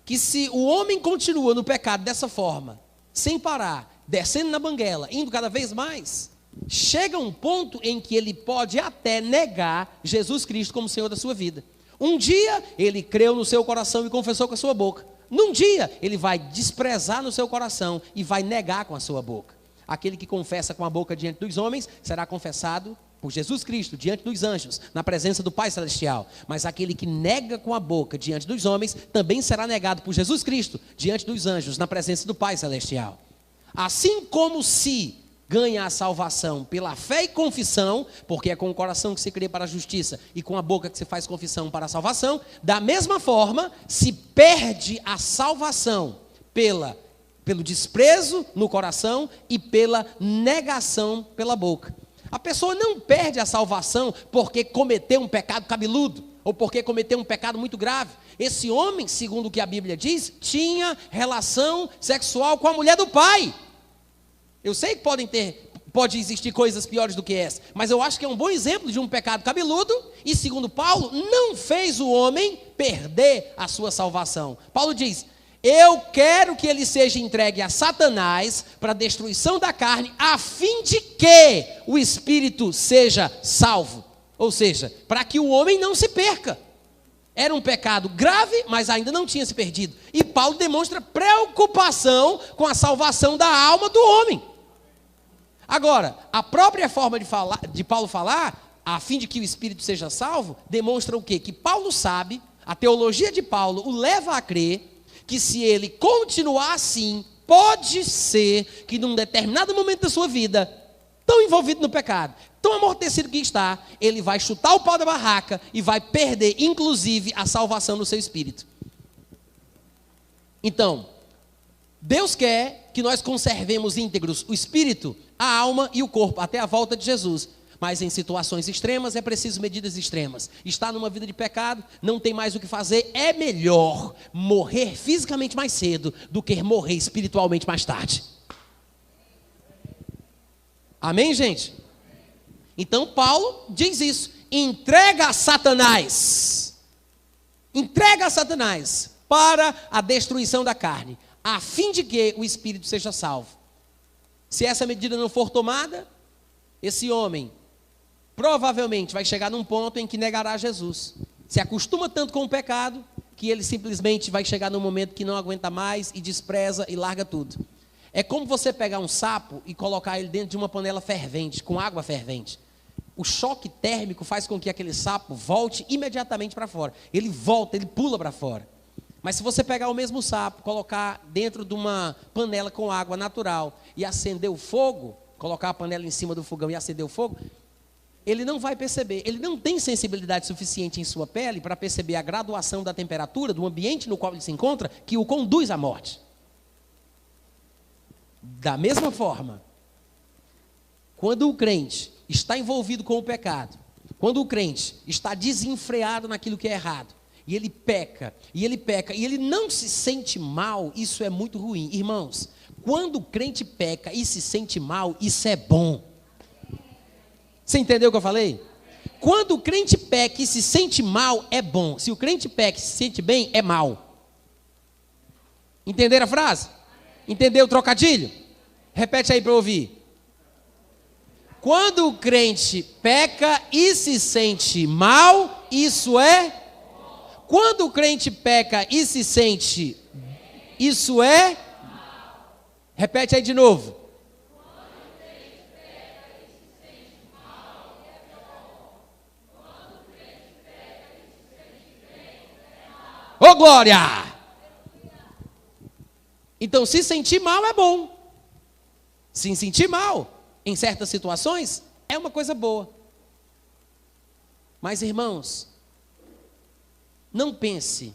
que se o homem continua no pecado dessa forma, sem parar, descendo na banguela, indo cada vez mais, chega um ponto em que ele pode até negar Jesus Cristo como Senhor da sua vida. Um dia ele creu no seu coração e confessou com a sua boca. Num dia ele vai desprezar no seu coração e vai negar com a sua boca. Aquele que confessa com a boca diante dos homens será confessado por Jesus Cristo diante dos anjos, na presença do Pai Celestial. Mas aquele que nega com a boca diante dos homens também será negado por Jesus Cristo diante dos anjos, na presença do Pai Celestial. Assim como se ganha a salvação pela fé e confissão, porque é com o coração que se crê para a justiça e com a boca que se faz confissão para a salvação, da mesma forma se perde a salvação pelo desprezo no coração e pela negação pela boca. A pessoa não perde a salvação porque cometeu um pecado cabeludo, ou porque cometeu um pecado muito grave. Esse homem, segundo o que a Bíblia diz, tinha relação sexual com a mulher do pai. Eu sei que pode existir coisas piores do que essa, mas eu acho que é um bom exemplo de um pecado cabeludo, e segundo Paulo, não fez o homem perder a sua salvação. Paulo diz: eu quero que ele seja entregue a Satanás para a destruição da carne, a fim de que o espírito seja salvo. Ou seja, para que o homem não se perca. Era um pecado grave, mas ainda não tinha se perdido. E Paulo demonstra preocupação com a salvação da alma do homem. Agora, a própria forma de Paulo falar, a fim de que o espírito seja salvo, demonstra o quê? Que Paulo sabe, a teologia de Paulo o leva a crer, que se ele continuar assim, pode ser que num determinado momento da sua vida, tão envolvido no pecado, tão amortecido que está, ele vai chutar o pau da barraca e vai perder, inclusive, a salvação do seu espírito. Então, Deus quer que nós conservemos íntegros o espírito, a alma e o corpo, até a volta de Jesus. Mas em situações extremas é preciso medidas extremas. Está numa vida de pecado, não tem mais o que fazer, é melhor morrer fisicamente mais cedo do que morrer espiritualmente mais tarde. Amém, gente? Então Paulo diz isso: entrega a Satanás para a destruição da carne, a fim de que o espírito seja salvo. Se essa medida não for tomada, esse homem provavelmente vai chegar num ponto em que negará Jesus. Se acostuma tanto com o pecado, que ele simplesmente vai chegar num momento que não aguenta mais e despreza e larga tudo. É como você pegar um sapo e colocar ele dentro de uma panela fervente, com água fervente. O choque térmico faz com que aquele sapo volte imediatamente para fora. Ele volta, ele pula para fora. Mas se você pegar o mesmo sapo, colocar dentro de uma panela com água natural e acender o fogo, colocar a panela em cima do fogão e acender o fogo, ele não vai perceber, ele não tem sensibilidade suficiente em sua pele para perceber a graduação da temperatura do ambiente no qual ele se encontra, que o conduz à morte. Da mesma forma, quando o crente está envolvido com o pecado, quando o crente está desenfreado naquilo que é errado, e ele peca, e ele não se sente mal, isso é muito ruim. Irmãos, quando o crente peca e se sente mal, isso é bom. Você entendeu o que eu falei? Quando o crente peca e se sente mal, é bom. Se o crente peca e se sente bem, é mal. Entenderam a frase? Entendeu o trocadilho? Repete aí para eu ouvir. Quando o crente peca e se sente mal, isso é... Quando o crente peca e se sente, isso é... Repete aí de novo. Ô glória! Então, se sentir mal é bom. Se sentir mal, em certas situações, é uma coisa boa. Mas, irmãos, não pense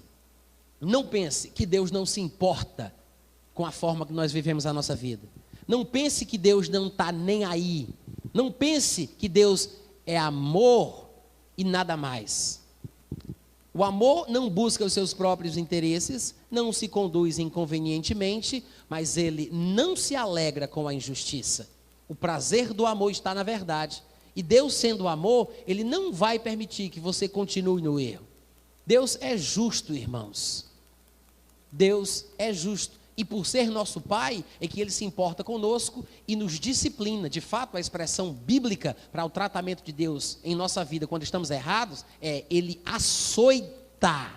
Não pense que Deus não se importa com a forma que nós vivemos a nossa vida. Não pense que Deus não está nem aí. Não pense que Deus é amor e nada mais. O amor não busca os seus próprios interesses, não se conduz inconvenientemente, mas ele não se alegra com a injustiça. O prazer do amor está na verdade. E Deus, sendo amor, ele não vai permitir que você continue no erro. Deus é justo, irmãos. Deus é justo. E por ser nosso Pai, é que Ele se importa conosco e nos disciplina. De fato, a expressão bíblica para o tratamento de Deus em nossa vida, quando estamos errados, é Ele açoita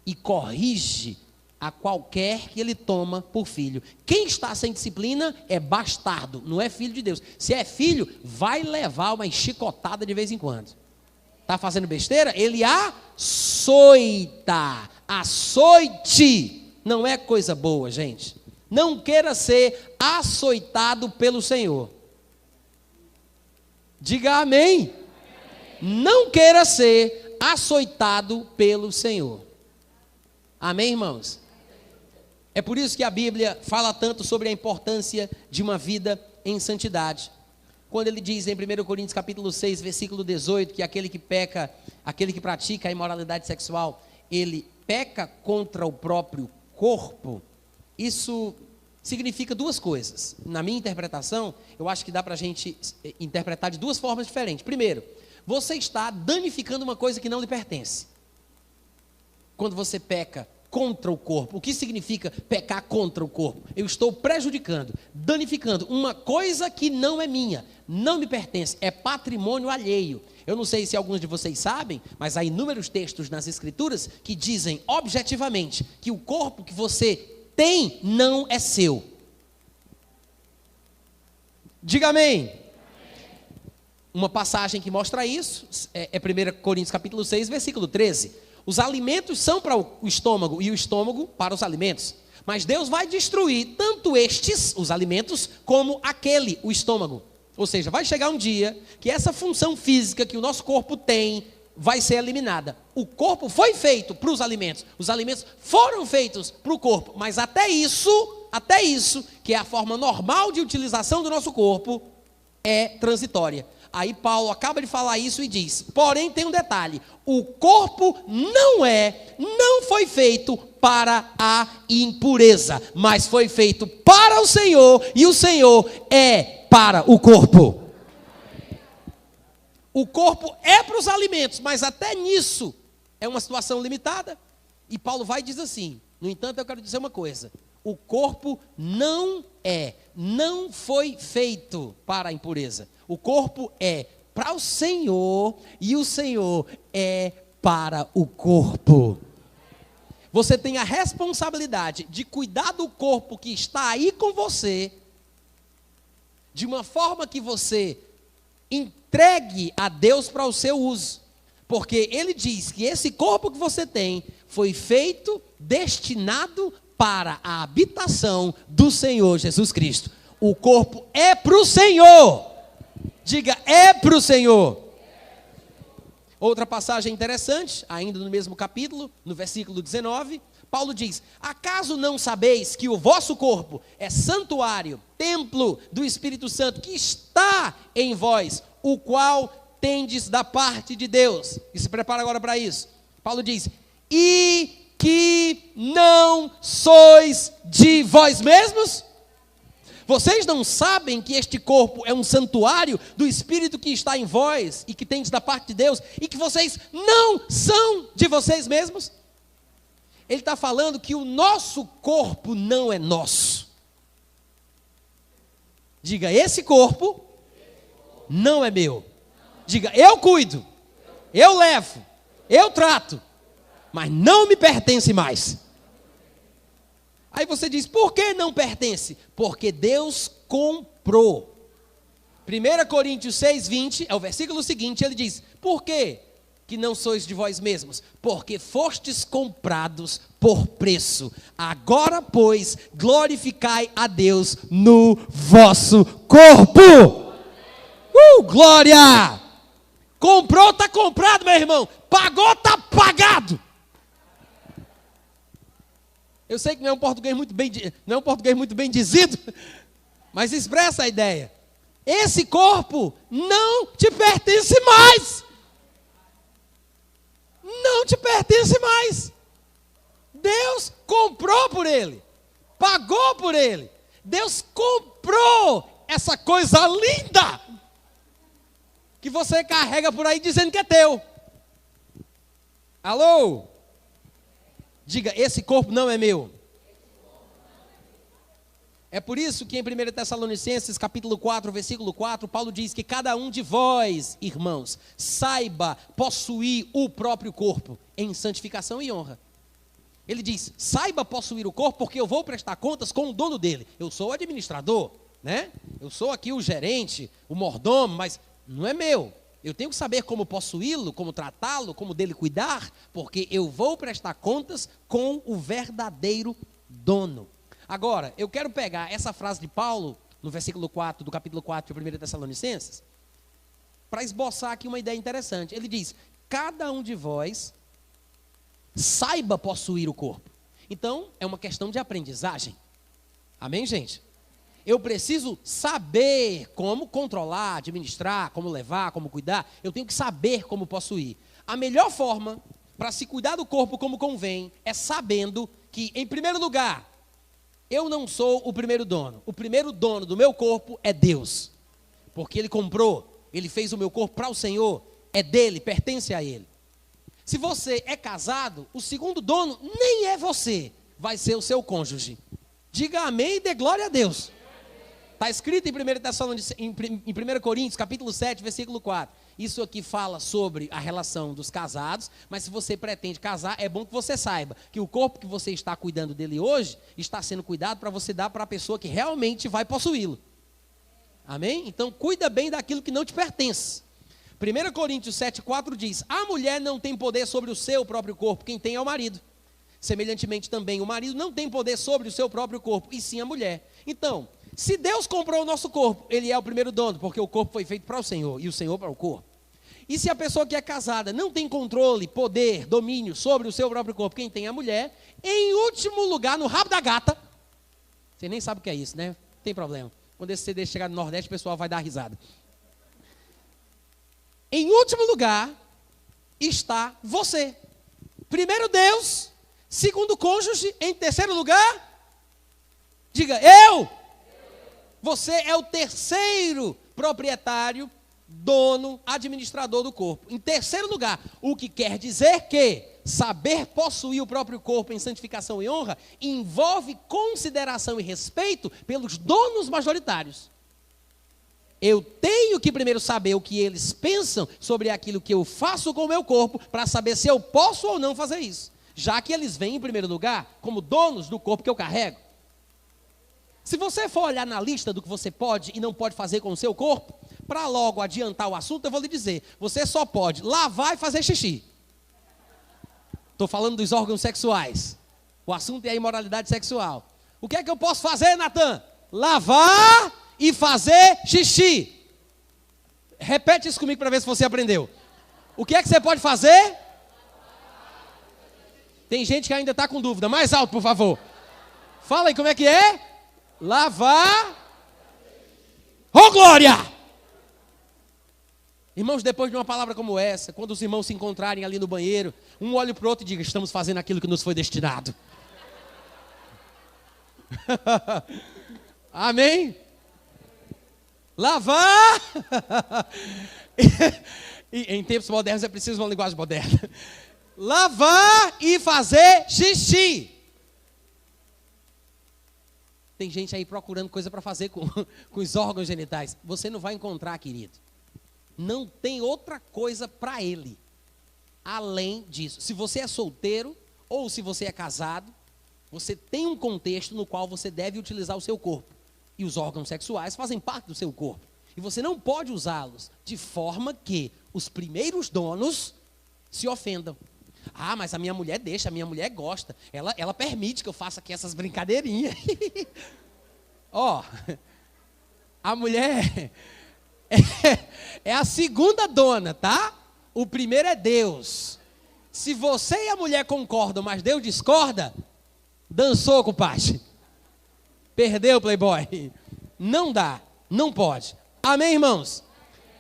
e corrige a qualquer que Ele toma por filho. Quem está sem disciplina é bastardo, não é filho de Deus. Se é filho, vai levar uma chicotada de vez em quando. Está fazendo besteira? Ele açoita. Açoite. Não é coisa boa, gente. Não queira ser açoitado pelo Senhor. Diga amém. Não queira ser açoitado pelo Senhor. Amém, irmãos? É por isso que a Bíblia fala tanto sobre a importância de uma vida em santidade. Quando ele diz em 1 Coríntios capítulo 6, versículo 18, que aquele que peca, aquele que pratica a imoralidade sexual, ele peca contra o próprio corpo, isso significa duas coisas. Na minha interpretação, eu acho que dá para a gente interpretar de duas formas diferentes. Primeiro, você está danificando uma coisa que não lhe pertence. Quando você peca contra o corpo, o que significa pecar contra o corpo? Eu estou prejudicando, danificando uma coisa que não é minha, não me pertence, é patrimônio alheio. Eu não sei se alguns de vocês sabem, mas há inúmeros textos nas Escrituras que dizem objetivamente que o corpo que você tem não é seu. Diga amém. Uma passagem que mostra isso é 1 Coríntios capítulo 6, versículo 13. Os alimentos são para o estômago e o estômago para os alimentos. Mas Deus vai destruir tanto estes, os alimentos, como aquele, o estômago. Ou seja, vai chegar um dia que essa função física que o nosso corpo tem vai ser eliminada. O corpo foi feito para os alimentos foram feitos para o corpo, mas até isso, que é a forma normal de utilização do nosso corpo, é transitória. Aí Paulo acaba de falar isso e diz, porém tem um detalhe, o corpo não foi feito para a impureza, mas foi feito para o Senhor, e o Senhor é para o corpo. O corpo é para os alimentos, mas até nisso é uma situação limitada. E Paulo vai e diz assim, no entanto eu quero dizer uma coisa, o corpo não foi feito para a impureza. O corpo é para o Senhor e o Senhor é para o corpo. Você tem a responsabilidade de cuidar do corpo que está aí com você, de uma forma que você entregue a Deus para o seu uso. Porque ele diz que esse corpo que você tem foi feito, destinado para a habitação do Senhor Jesus Cristo. O corpo é para o Senhor. Diga, é para o Senhor. Outra passagem interessante, ainda no mesmo capítulo, no versículo 19, Paulo diz, acaso não sabeis que o vosso corpo é santuário, templo do Espírito Santo, que está em vós, o qual tendes da parte de Deus? E se prepara agora para isso. Paulo diz, e que não sois de vós mesmos? Vocês não sabem que este corpo é um santuário do Espírito que está em vós e que tendes da parte de Deus, e que vocês não são de vocês mesmos? Ele está falando que o nosso corpo não é nosso. Diga, esse corpo não é meu. Diga, eu cuido, eu levo, eu trato, mas não me pertence mais. Aí você diz, por que não pertence? Porque Deus comprou. 1 Coríntios 6:20, é o versículo seguinte, ele diz, por quê que não sois de vós mesmos? Porque fostes comprados por preço. Agora, pois, glorificai a Deus no vosso corpo. Glória! Comprou, está comprado, meu irmão. Pagou, está pagado. Eu sei que não é um português muito bem dizido, mas expressa a ideia. Esse corpo não te pertence mais. Não te pertence mais. Deus comprou por ele. Pagou por ele. Deus comprou essa coisa linda que você carrega por aí dizendo que é teu. Alô? Diga, esse corpo não é meu. É por isso que em 1 Tessalonicenses, capítulo 4, versículo 4, Paulo diz que cada um de vós, irmãos, saiba possuir o próprio corpo em santificação e honra. Ele diz, saiba possuir o corpo, porque eu vou prestar contas com o dono dele. Eu sou o administrador, né? Eu sou aqui o gerente, o mordomo, mas não é meu. Eu tenho que saber como possuí-lo, como tratá-lo, como dele cuidar, porque eu vou prestar contas com o verdadeiro dono. Agora, eu quero pegar essa frase de Paulo, no versículo 4, do capítulo 4 de 1 Tessalonicenses, para esboçar aqui uma ideia interessante. Ele diz, cada um de vós saiba possuir o corpo. Então, é uma questão de aprendizagem. Amém, gente? Eu preciso saber como controlar, administrar, como levar, como cuidar. Eu tenho que saber como possuir. A melhor forma para se cuidar do corpo como convém é sabendo que, em primeiro lugar, eu não sou o primeiro dono. O primeiro dono do meu corpo é Deus. Porque Ele comprou, Ele fez o meu corpo para o Senhor, é dele, pertence a Ele. Se você é casado, o segundo dono nem é você, vai ser o seu cônjuge. Diga amém e dê glória a Deus. Está escrito em 1 Coríntios, capítulo 7, versículo 4. Isso aqui fala sobre a relação dos casados, mas se você pretende casar, é bom que você saiba que o corpo que você está cuidando dele hoje, está sendo cuidado para você dar para a pessoa que realmente vai possuí-lo. Amém? Então, cuida bem daquilo que não te pertence. 1 Coríntios 7, 4 diz, a mulher não tem poder sobre o seu próprio corpo, quem tem é o marido. Semelhantemente também, o marido não tem poder sobre o seu próprio corpo, e sim a mulher. Então, se Deus comprou o nosso corpo, Ele é o primeiro dono, porque o corpo foi feito para o Senhor, e o Senhor para o corpo. E se a pessoa que é casada não tem controle, poder, domínio sobre o seu próprio corpo, quem tem é a mulher, em último lugar, no rabo da gata, você nem sabe o que é isso, né? Não tem problema. Quando esse CD chegar no Nordeste, o pessoal vai dar risada. Em último lugar, está você. Primeiro Deus, segundo cônjuge, em terceiro lugar, diga, eu. Você é o terceiro proprietário, dono, administrador do corpo. Em terceiro lugar, o que quer dizer que saber possuir o próprio corpo em santificação e honra envolve consideração e respeito pelos donos majoritários. Eu tenho que primeiro saber o que eles pensam sobre aquilo que eu faço com o meu corpo, para saber se eu posso ou não fazer isso. Já que eles vêm em primeiro lugar como donos do corpo que eu carrego. Se você for olhar na lista do que você pode e não pode fazer com o seu corpo, para logo adiantar o assunto, eu vou lhe dizer, você só pode lavar e fazer xixi. Estou falando dos órgãos sexuais. O assunto é a imoralidade sexual. O que é que eu posso fazer, Natan? Lavar e fazer xixi. Repete isso comigo para ver se você aprendeu. O que é que você pode fazer? Tem gente que ainda está com dúvida. Mais alto, por favor. Fala aí como é que é. Lavar. Oh, glória! Irmãos, depois de uma palavra como essa, quando os irmãos se encontrarem ali no banheiro, um olha para o outro e diga, estamos fazendo aquilo que nos foi destinado. Amém? Lavar. E em tempos modernos é preciso uma linguagem moderna. Lavar e fazer xixi. Tem gente aí procurando coisa para fazer com os órgãos genitais. Você não vai encontrar, querido. Não tem outra coisa para ele, além disso. Se você é solteiro ou se você é casado, você tem um contexto no qual você deve utilizar o seu corpo. E os órgãos sexuais fazem parte do seu corpo. E você não pode usá-los de forma que os primeiros donos se ofendam. Ah, mas a minha mulher deixa, a minha mulher gosta. Ela permite que eu faça aqui essas brincadeirinhas. Ó, a mulher é a segunda dona, tá? O primeiro é Deus. Se você e a mulher concordam, mas Deus discorda, Dançou, compadre. Perdeu, playboy. Não dá, não pode. Amém, irmãos?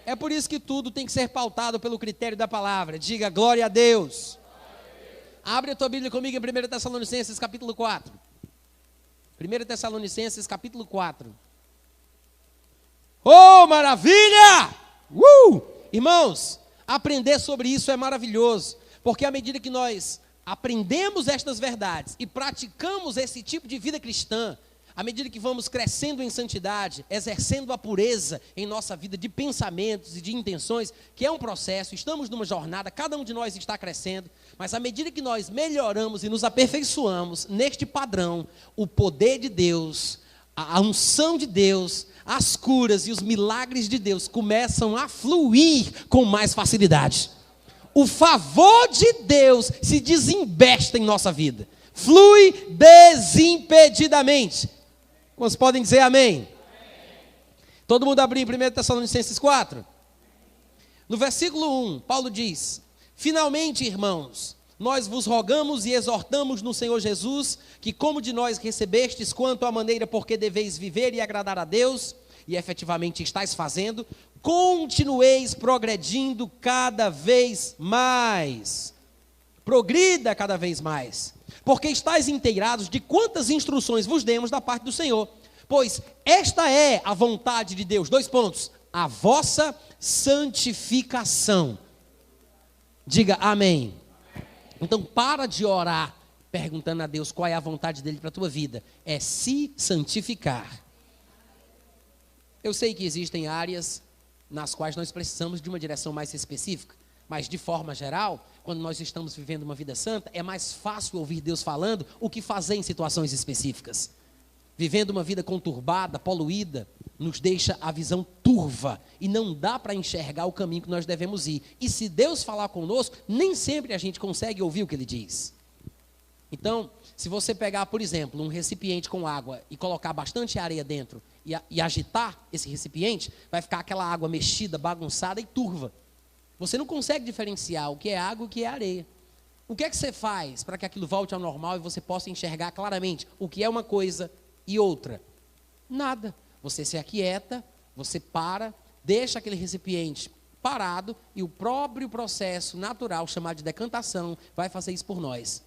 É por isso que tudo tem que ser pautado pelo critério da palavra. Diga glória a Deus. Abre a tua Bíblia comigo em 1 Tessalonicenses capítulo 4. 1 Tessalonicenses capítulo 4. Oh, maravilha! Irmãos, aprender sobre isso é maravilhoso, porque à medida que nós aprendemos estas verdades e praticamos esse tipo de vida cristã, à medida que vamos crescendo em santidade, exercendo a pureza em nossa vida de pensamentos e de intenções, que é um processo, estamos numa jornada, cada um de nós está crescendo, mas à medida que nós melhoramos e nos aperfeiçoamos neste padrão, o poder de Deus, a unção de Deus, as curas e os milagres de Deus começam a fluir com mais facilidade. O favor de Deus se desembesta em nossa vida, flui desimpedidamente. Vocês podem dizer amém? Amém. Todo mundo abrir em 1 Tessalonicenses 4? No versículo 1, Paulo diz: finalmente, irmãos, nós vos rogamos e exortamos no Senhor Jesus, que como de nós recebestes quanto à maneira por que deveis viver e agradar a Deus, e efetivamente estáis fazendo, continueis progredindo cada vez mais. Progrida cada vez mais. Porque estáis inteirados de quantas instruções vos demos da parte do Senhor. Pois esta é a vontade de Deus. 2 pontos. A vossa santificação. Diga amém. Então para de orar perguntando a Deus qual é a vontade dele para a tua vida. É se santificar. Eu sei que existem áreas nas quais nós precisamos de uma direção mais específica. Mas de forma geral, quando nós estamos vivendo uma vida santa, é mais fácil ouvir Deus falando o que fazer em situações específicas. Vivendo uma vida conturbada, poluída, nos deixa a visão turva e não dá para enxergar o caminho que nós devemos ir. E se Deus falar conosco, nem sempre a gente consegue ouvir o que Ele diz. Então, se você pegar, por exemplo, um recipiente com água e colocar bastante areia dentro e agitar esse recipiente, vai ficar aquela água mexida, bagunçada e turva. Você não consegue diferenciar o que é água e o que é areia. O que é que você faz para que aquilo volte ao normal e você possa enxergar claramente o que é uma coisa e outra? Nada. Você se aquieta, você para, deixa aquele recipiente parado e o próprio processo natural, chamado de decantação, vai fazer isso por nós.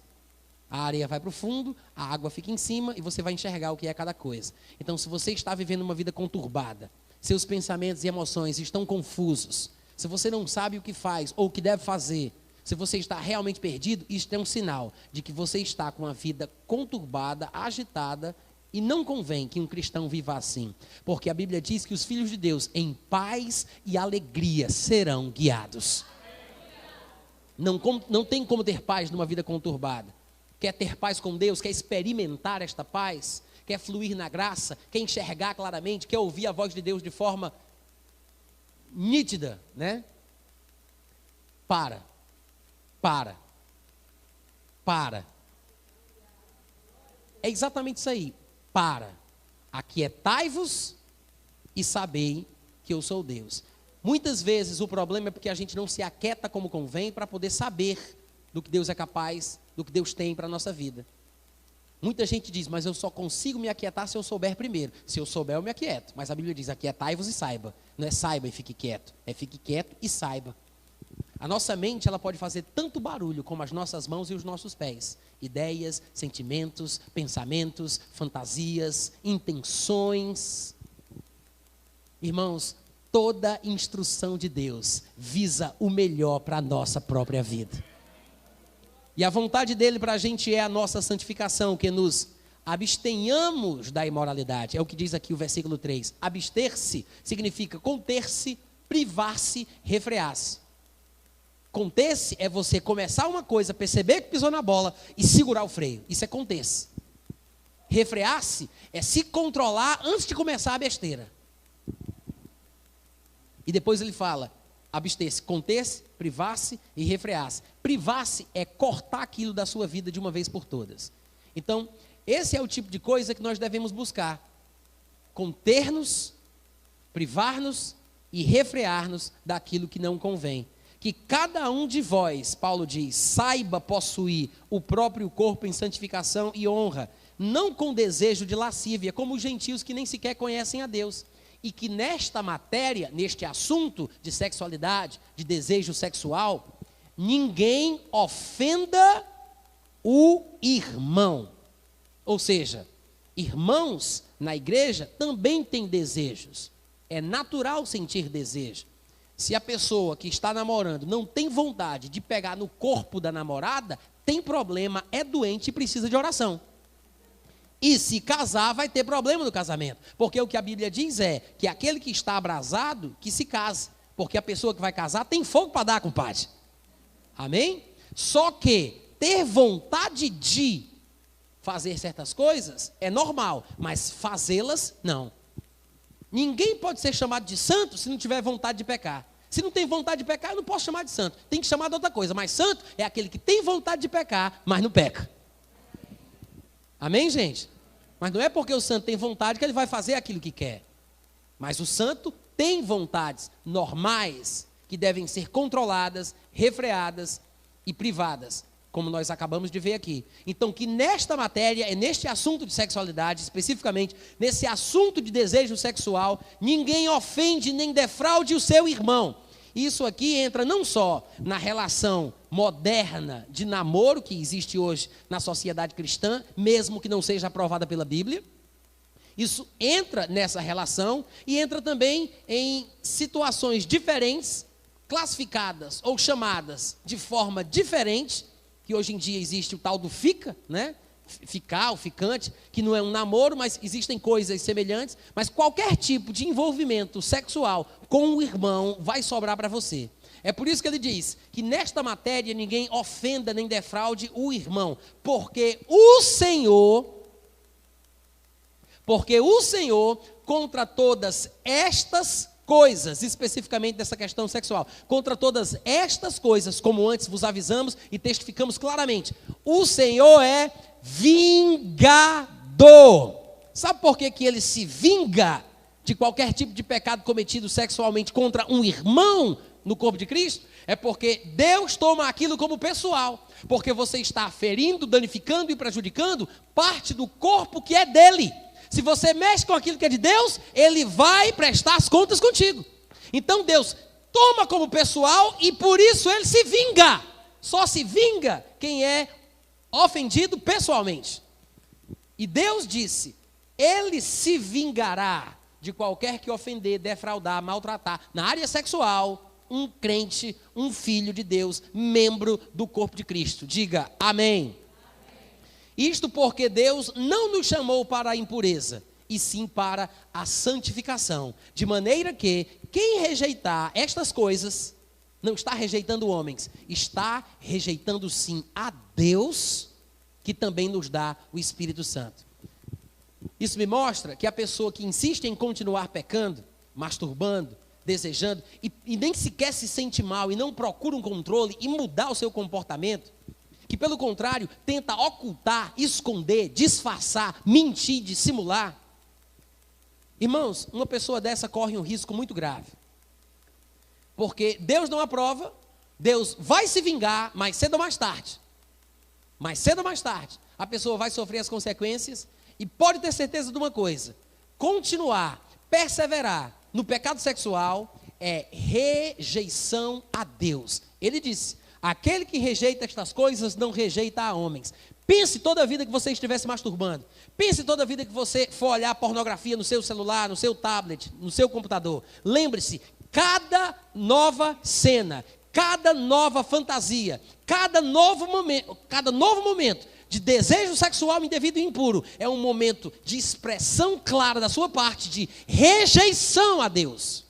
A areia vai para o fundo, a água fica em cima e você vai enxergar o que é cada coisa. Então, se você está vivendo uma vida conturbada, seus pensamentos e emoções estão confusos, se você não sabe o que faz ou o que deve fazer, se você está realmente perdido, isto é um sinal de que você está com a vida conturbada, agitada, e não convém que um cristão viva assim. Porque a Bíblia diz que os filhos de Deus, em paz e alegria, serão guiados. Não tem como ter paz numa vida conturbada. Quer ter paz com Deus, quer experimentar esta paz, quer fluir na graça, quer enxergar claramente, quer ouvir a voz de Deus de forma nítida, né? Para. É exatamente isso aí. Para. Aquietai-vos e sabei que eu sou Deus. Muitas vezes o problema é porque a gente não se aquieta como convém para poder saber do que Deus é capaz, do que Deus tem para a nossa vida. Muita gente diz, mas eu só consigo me aquietar se eu souber primeiro. Se eu souber, eu me aquieto. Mas a Bíblia diz, aquietai-vos e saiba. Não é saiba e fique quieto. É fique quieto e saiba. A nossa mente, ela pode fazer tanto barulho como as nossas mãos e os nossos pés. Ideias, sentimentos, pensamentos, fantasias, intenções. Irmãos, toda instrução de Deus visa o melhor para a nossa própria vida. E a vontade dele para a gente é a nossa santificação, que nos abstenhamos da imoralidade. É o que diz aqui o versículo 3. Abster-se significa conter-se, privar-se, refrear-se. Conter-se é você começar uma coisa, perceber que pisou na bola e segurar o freio. Isso é conter-se. Refrear-se é se controlar antes de começar a besteira. E depois ele fala, abster-se, conter-se, privar-se e refrear-se. Privar-se é cortar aquilo da sua vida de uma vez por todas. Então, esse é o tipo de coisa que nós devemos buscar. Conter-nos, privar-nos e refrear-nos daquilo que não convém. que cada um de vós, Paulo diz, saiba possuir o próprio corpo em santificação e honra, não com desejo de lascívia, como os gentios que nem sequer conhecem a Deus. E que nesta matéria, neste assunto de sexualidade, de desejo sexual, ninguém ofenda o irmão. Ou seja, irmãos na igreja também têm desejos. É natural sentir desejo. Se a pessoa que está namorando não tem vontade de pegar no corpo da namorada, tem problema, é doente e precisa de oração. E se casar, vai ter problema no casamento. Porque o que a Bíblia diz é que aquele que está abrasado, que se case. Porque a pessoa que vai casar tem fogo para dar, compadre. Amém? Só que ter vontade de fazer certas coisas é normal, mas fazê-las, não. Ninguém pode ser chamado de santo se não tiver vontade de pecar. Se não tem vontade de pecar, eu não posso chamar de santo. Tem que chamar de outra coisa. Mas santo é aquele que tem vontade de pecar, mas não peca. Amém, gente? Mas não é porque o santo tem vontade que ele vai fazer aquilo que quer. Mas o santo tem vontades normais que devem ser controladas, refreadas e privadas, como nós acabamos de ver aqui. Então, que nesta matéria, neste assunto de sexualidade, especificamente, nesse assunto de desejo sexual, ninguém ofende nem defraude o seu irmão. Isso aqui entra não só na relação moderna de namoro que existe hoje na sociedade cristã, mesmo que não seja aprovada pela Bíblia. Isso entra nessa relação e entra também em situações diferentes, classificadas ou chamadas de forma diferente, que hoje em dia existe o tal do fica, né? Ficar, o ficante, que não é um namoro, mas existem coisas semelhantes, mas qualquer tipo de envolvimento sexual com o irmão vai sobrar para você. É por isso que ele diz que nesta matéria ninguém ofenda nem defraude o irmão, porque o Senhor, contra todas estas coisas, especificamente dessa questão sexual, contra todas estas coisas, como antes vos avisamos e testificamos claramente, o Senhor é vingador. Sabe por que ele se vinga de qualquer tipo de pecado cometido sexualmente contra um irmão no corpo de Cristo? É porque Deus toma aquilo como pessoal, porque você está ferindo, danificando e prejudicando parte do corpo que é dele. Se você mexe com aquilo que é de Deus, ele vai prestar as contas contigo. Então Deus toma como pessoal e por isso ele se vinga. Só se vinga quem é ofendido pessoalmente. E Deus disse, ele se vingará de qualquer que ofender, defraudar, maltratar, na área sexual, um crente, um filho de Deus, membro do corpo de Cristo. Diga amém. Isto porque Deus não nos chamou para a impureza, e sim para a santificação. De maneira que quem rejeitar estas coisas, não está rejeitando homens, está rejeitando sim a Deus, que também nos dá o Espírito Santo. Isso me mostra que a pessoa que insiste em continuar pecando, masturbando, desejando, e nem sequer se sente mal, e não procura um controle e mudar o seu comportamento, que pelo contrário, tenta ocultar, esconder, disfarçar, mentir, dissimular. Irmãos, uma pessoa dessa corre um risco muito grave. Porque Deus não aprova, Deus vai se vingar mais cedo ou mais tarde. Mais cedo ou mais tarde, a pessoa vai sofrer as consequências e pode ter certeza de uma coisa: continuar, perseverar no pecado sexual é rejeição a Deus. Ele disse: aquele que rejeita estas coisas não rejeita a homens. Pense toda a vida que você estivesse masturbando. Pense toda a vida que você for olhar pornografia no seu celular, no seu tablet, no seu computador. Lembre-se, cada nova cena, cada nova fantasia, cada novo momento de desejo sexual indevido e impuro é um momento de expressão clara da sua parte de rejeição a Deus.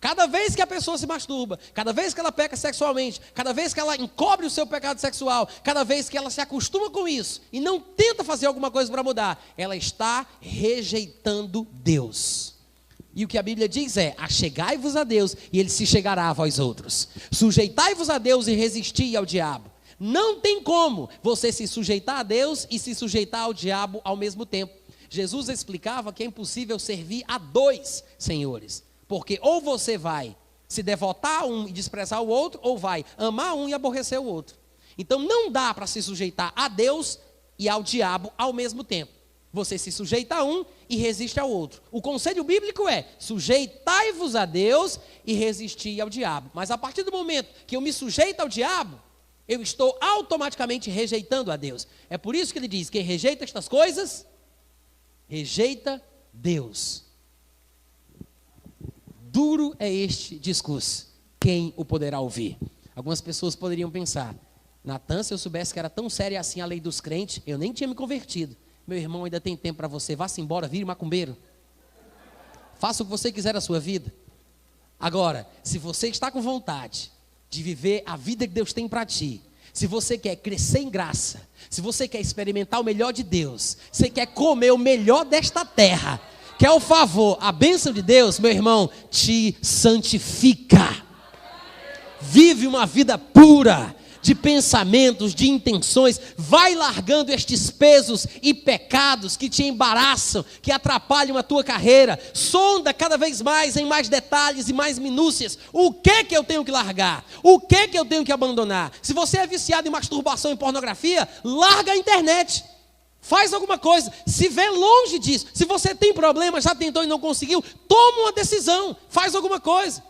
Cada vez que a pessoa se masturba, cada vez que ela peca sexualmente, cada vez que ela encobre o seu pecado sexual, cada vez que ela se acostuma com isso e não tenta fazer alguma coisa para mudar, ela está rejeitando Deus. E o que a Bíblia diz é: achegai-vos a Deus e Ele se chegará a vós outros. Sujeitai-vos a Deus e resisti ao diabo. Não tem como você se sujeitar a Deus e se sujeitar ao diabo ao mesmo tempo. Jesus explicava que é impossível servir a dois senhores. Porque ou você vai se devotar a um e desprezar o outro, ou vai amar um e aborrecer o outro. Então não dá para se sujeitar a Deus e ao diabo ao mesmo tempo. Você se sujeita a um e resiste ao outro. O conselho bíblico é: sujeitai-vos a Deus e resisti ao diabo. Mas a partir do momento que eu me sujeito ao diabo, eu estou automaticamente rejeitando a Deus. É por isso que ele diz: quem rejeita estas coisas, rejeita Deus. Duro é este discurso, quem o poderá ouvir? Algumas pessoas poderiam pensar: Natan, se eu soubesse que era tão séria assim a lei dos crentes, eu nem tinha me convertido. Meu irmão, ainda tem tempo para você, vá-se embora, vire macumbeiro. Faça o que você quiser na sua vida. Agora, se você está com vontade de viver a vida que Deus tem para ti, se você quer crescer em graça, se você quer experimentar o melhor de Deus, você quer comer o melhor desta terra, quer o favor, a bênção de Deus, meu irmão, te santifica. Vive uma vida pura, de pensamentos, de intenções. Vai largando estes pesos e pecados que te embaraçam, que atrapalham a tua carreira. Sonda cada vez mais, em mais detalhes e mais minúcias, o que eu tenho que largar, o que eu tenho que abandonar. Se você é viciado em masturbação e pornografia, larga a internet. Faz alguma coisa, se vê longe disso. Se você tem problema, já tentou e não conseguiu, toma uma decisão, faz alguma coisa.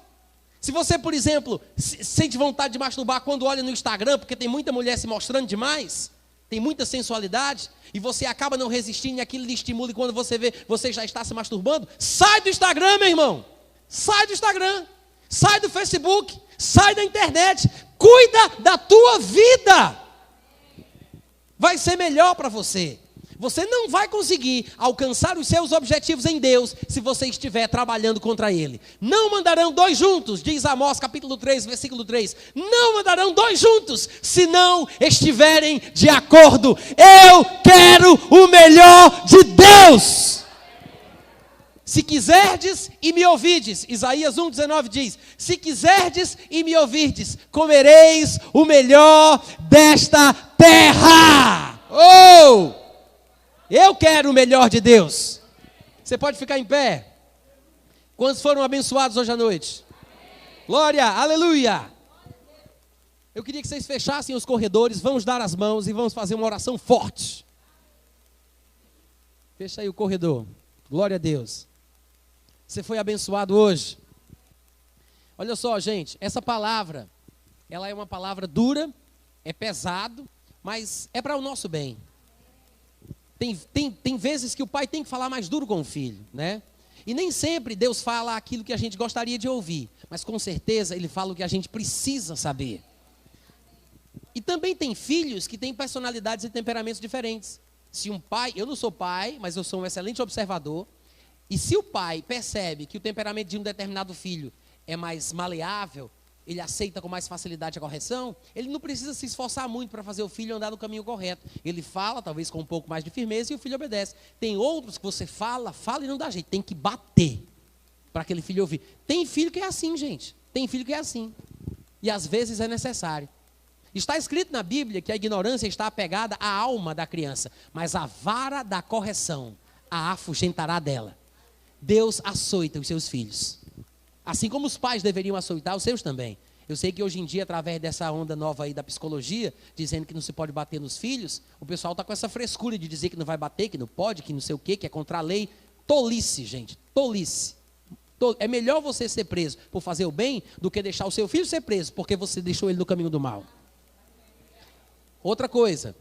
Se você, por exemplo, sente vontade de masturbar quando olha no Instagram, porque tem muita mulher se mostrando demais, tem muita sensualidade, e você acaba não resistindo e aquilo lhe estimula, e quando você vê, você já está se masturbando, sai do Instagram, meu irmão. Sai do Instagram, sai do Facebook, sai da internet, cuida da tua vida. Vai ser melhor para você. Você não vai conseguir alcançar os seus objetivos em Deus se você estiver trabalhando contra Ele. Não mandarão dois juntos, diz Amós capítulo 3, versículo 3. Não mandarão dois juntos se não estiverem de acordo. Eu quero o melhor de Deus. Se quiserdes e me ouvirdes, Isaías 1,19 diz: se quiserdes e me ouvirdes, comereis o melhor desta terra. Oh! Eu quero o melhor de Deus. Você pode ficar em pé? Quantos foram abençoados hoje à noite? Glória, aleluia. Eu queria que vocês fechassem os corredores, vamos dar as mãos e vamos fazer uma oração forte. Fecha aí o corredor. Glória a Deus. Você foi abençoado hoje. Olha só, gente, essa palavra, ela é uma palavra dura, é pesado, mas é para o nosso bem. Tem vezes que o pai tem que falar mais duro com o filho, né? E nem sempre Deus fala aquilo que a gente gostaria de ouvir, mas com certeza Ele fala o que a gente precisa saber. E também tem filhos que têm personalidades e temperamentos diferentes. Se um pai, eu não sou pai, mas eu sou um excelente observador, e se o pai percebe que o temperamento de um determinado filho é mais maleável, ele aceita com mais facilidade a correção, ele não precisa se esforçar muito para fazer o filho andar no caminho correto. Ele fala, talvez com um pouco mais de firmeza, e o filho obedece. Tem outros que você fala e não dá jeito, tem que bater para aquele filho ouvir. Tem filho que é assim, gente, tem filho que é assim, e às vezes é necessário. Está escrito na Bíblia que a ignorância está apegada à alma da criança, mas a vara da correção a afugentará dela. Deus açoita os seus filhos. Assim como os pais deveriam açoitar os seus também. Eu sei que hoje em dia, através dessa onda nova aí da psicologia, dizendo que não se pode bater nos filhos, o pessoal está com essa frescura de dizer que não vai bater, que não pode, que não sei o quê, que é contra a lei. Tolice, gente, tolice. É melhor você ser preso por fazer o bem do que deixar o seu filho ser preso porque você deixou ele no caminho do mal. Outra coisa,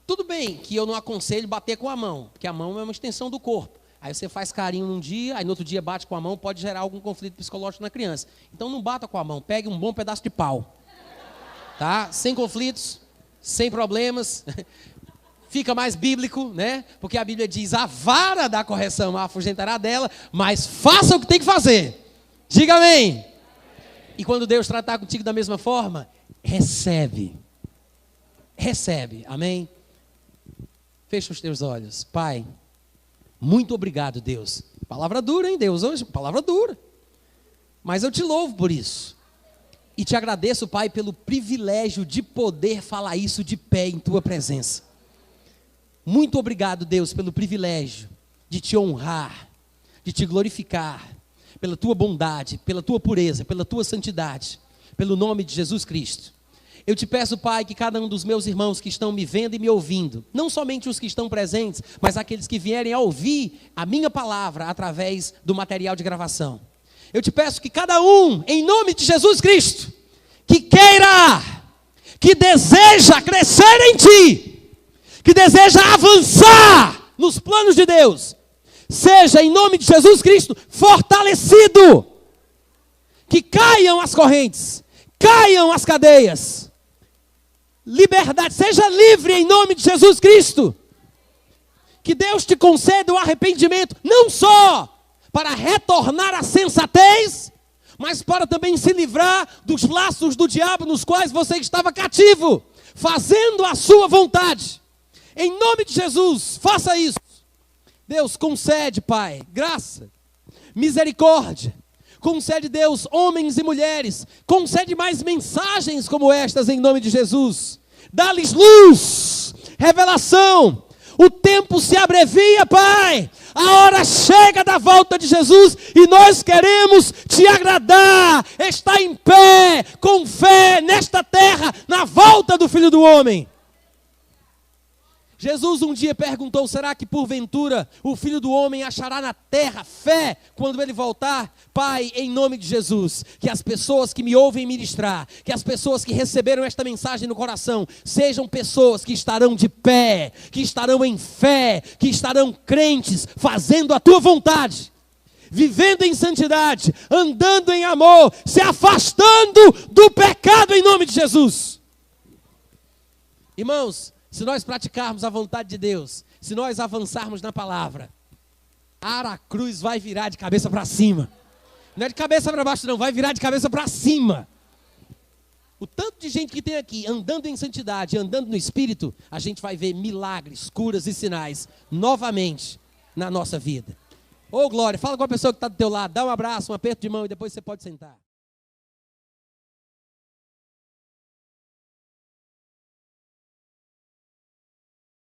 tudo bem que eu não aconselho bater com a mão, porque a mão é uma extensão do corpo. Aí você faz carinho num dia, aí no outro dia bate com a mão, pode gerar algum conflito psicológico na criança. Então não bata com a mão, pegue um bom pedaço de pau. Tá? Sem conflitos, sem problemas. Fica mais bíblico, né? Porque a Bíblia diz: a vara da correção afugentará dela, mas faça o que tem que fazer. Diga amém. E quando Deus tratar contigo da mesma forma, recebe. Recebe, amém? Fecha os teus olhos. Pai, muito obrigado, Deus. Palavra dura, hein, Deus? Hoje, palavra dura. Mas eu te louvo por isso. E te agradeço, Pai, pelo privilégio de poder falar isso de pé em tua presença. Muito obrigado, Deus, pelo privilégio de te honrar, de te glorificar, pela tua bondade, pela tua pureza, pela tua santidade, pelo nome de Jesus Cristo. Eu te peço, Pai, que cada um dos meus irmãos que estão me vendo e me ouvindo, não somente os que estão presentes, mas aqueles que vierem a ouvir a minha palavra através do material de gravação. Eu te peço que cada um, em nome de Jesus Cristo, que queira, que deseja crescer em ti, que deseja avançar nos planos de Deus, seja em nome de Jesus Cristo fortalecido, que caiam as correntes, caiam as cadeias, liberdade, seja livre em nome de Jesus Cristo, que Deus te conceda o arrependimento, não só para retornar à sensatez, mas para também se livrar dos laços do diabo nos quais você estava cativo, fazendo a sua vontade. Em nome de Jesus, faça isso. Deus, concede, Pai, graça, misericórdia. Concede, Deus, homens e mulheres. Concede mais mensagens como estas em nome de Jesus. Dá-lhes luz, revelação. O tempo se abrevia, Pai. A hora chega da volta de Jesus e nós queremos te agradar. Estar em pé, com fé, nesta terra, na volta do Filho do Homem. Jesus um dia perguntou, será que porventura o Filho do Homem achará na terra fé quando ele voltar? Pai, em nome de Jesus, que as pessoas que me ouvem ministrar, que as pessoas que receberam esta mensagem no coração, sejam pessoas que estarão de pé, que estarão em fé, que estarão crentes, fazendo a tua vontade, vivendo em santidade, andando em amor, se afastando do pecado em nome de Jesus. Irmãos, se nós praticarmos a vontade de Deus, se nós avançarmos na palavra, a Aracruz vai virar de cabeça para cima. Não é de cabeça para baixo não, vai virar de cabeça para cima. O tanto de gente que tem aqui, andando em santidade, andando no Espírito, a gente vai ver milagres, curas e sinais, novamente, na nossa vida. Ô glória, fala com a pessoa que está do teu lado, dá um abraço, um aperto de mão e depois você pode sentar.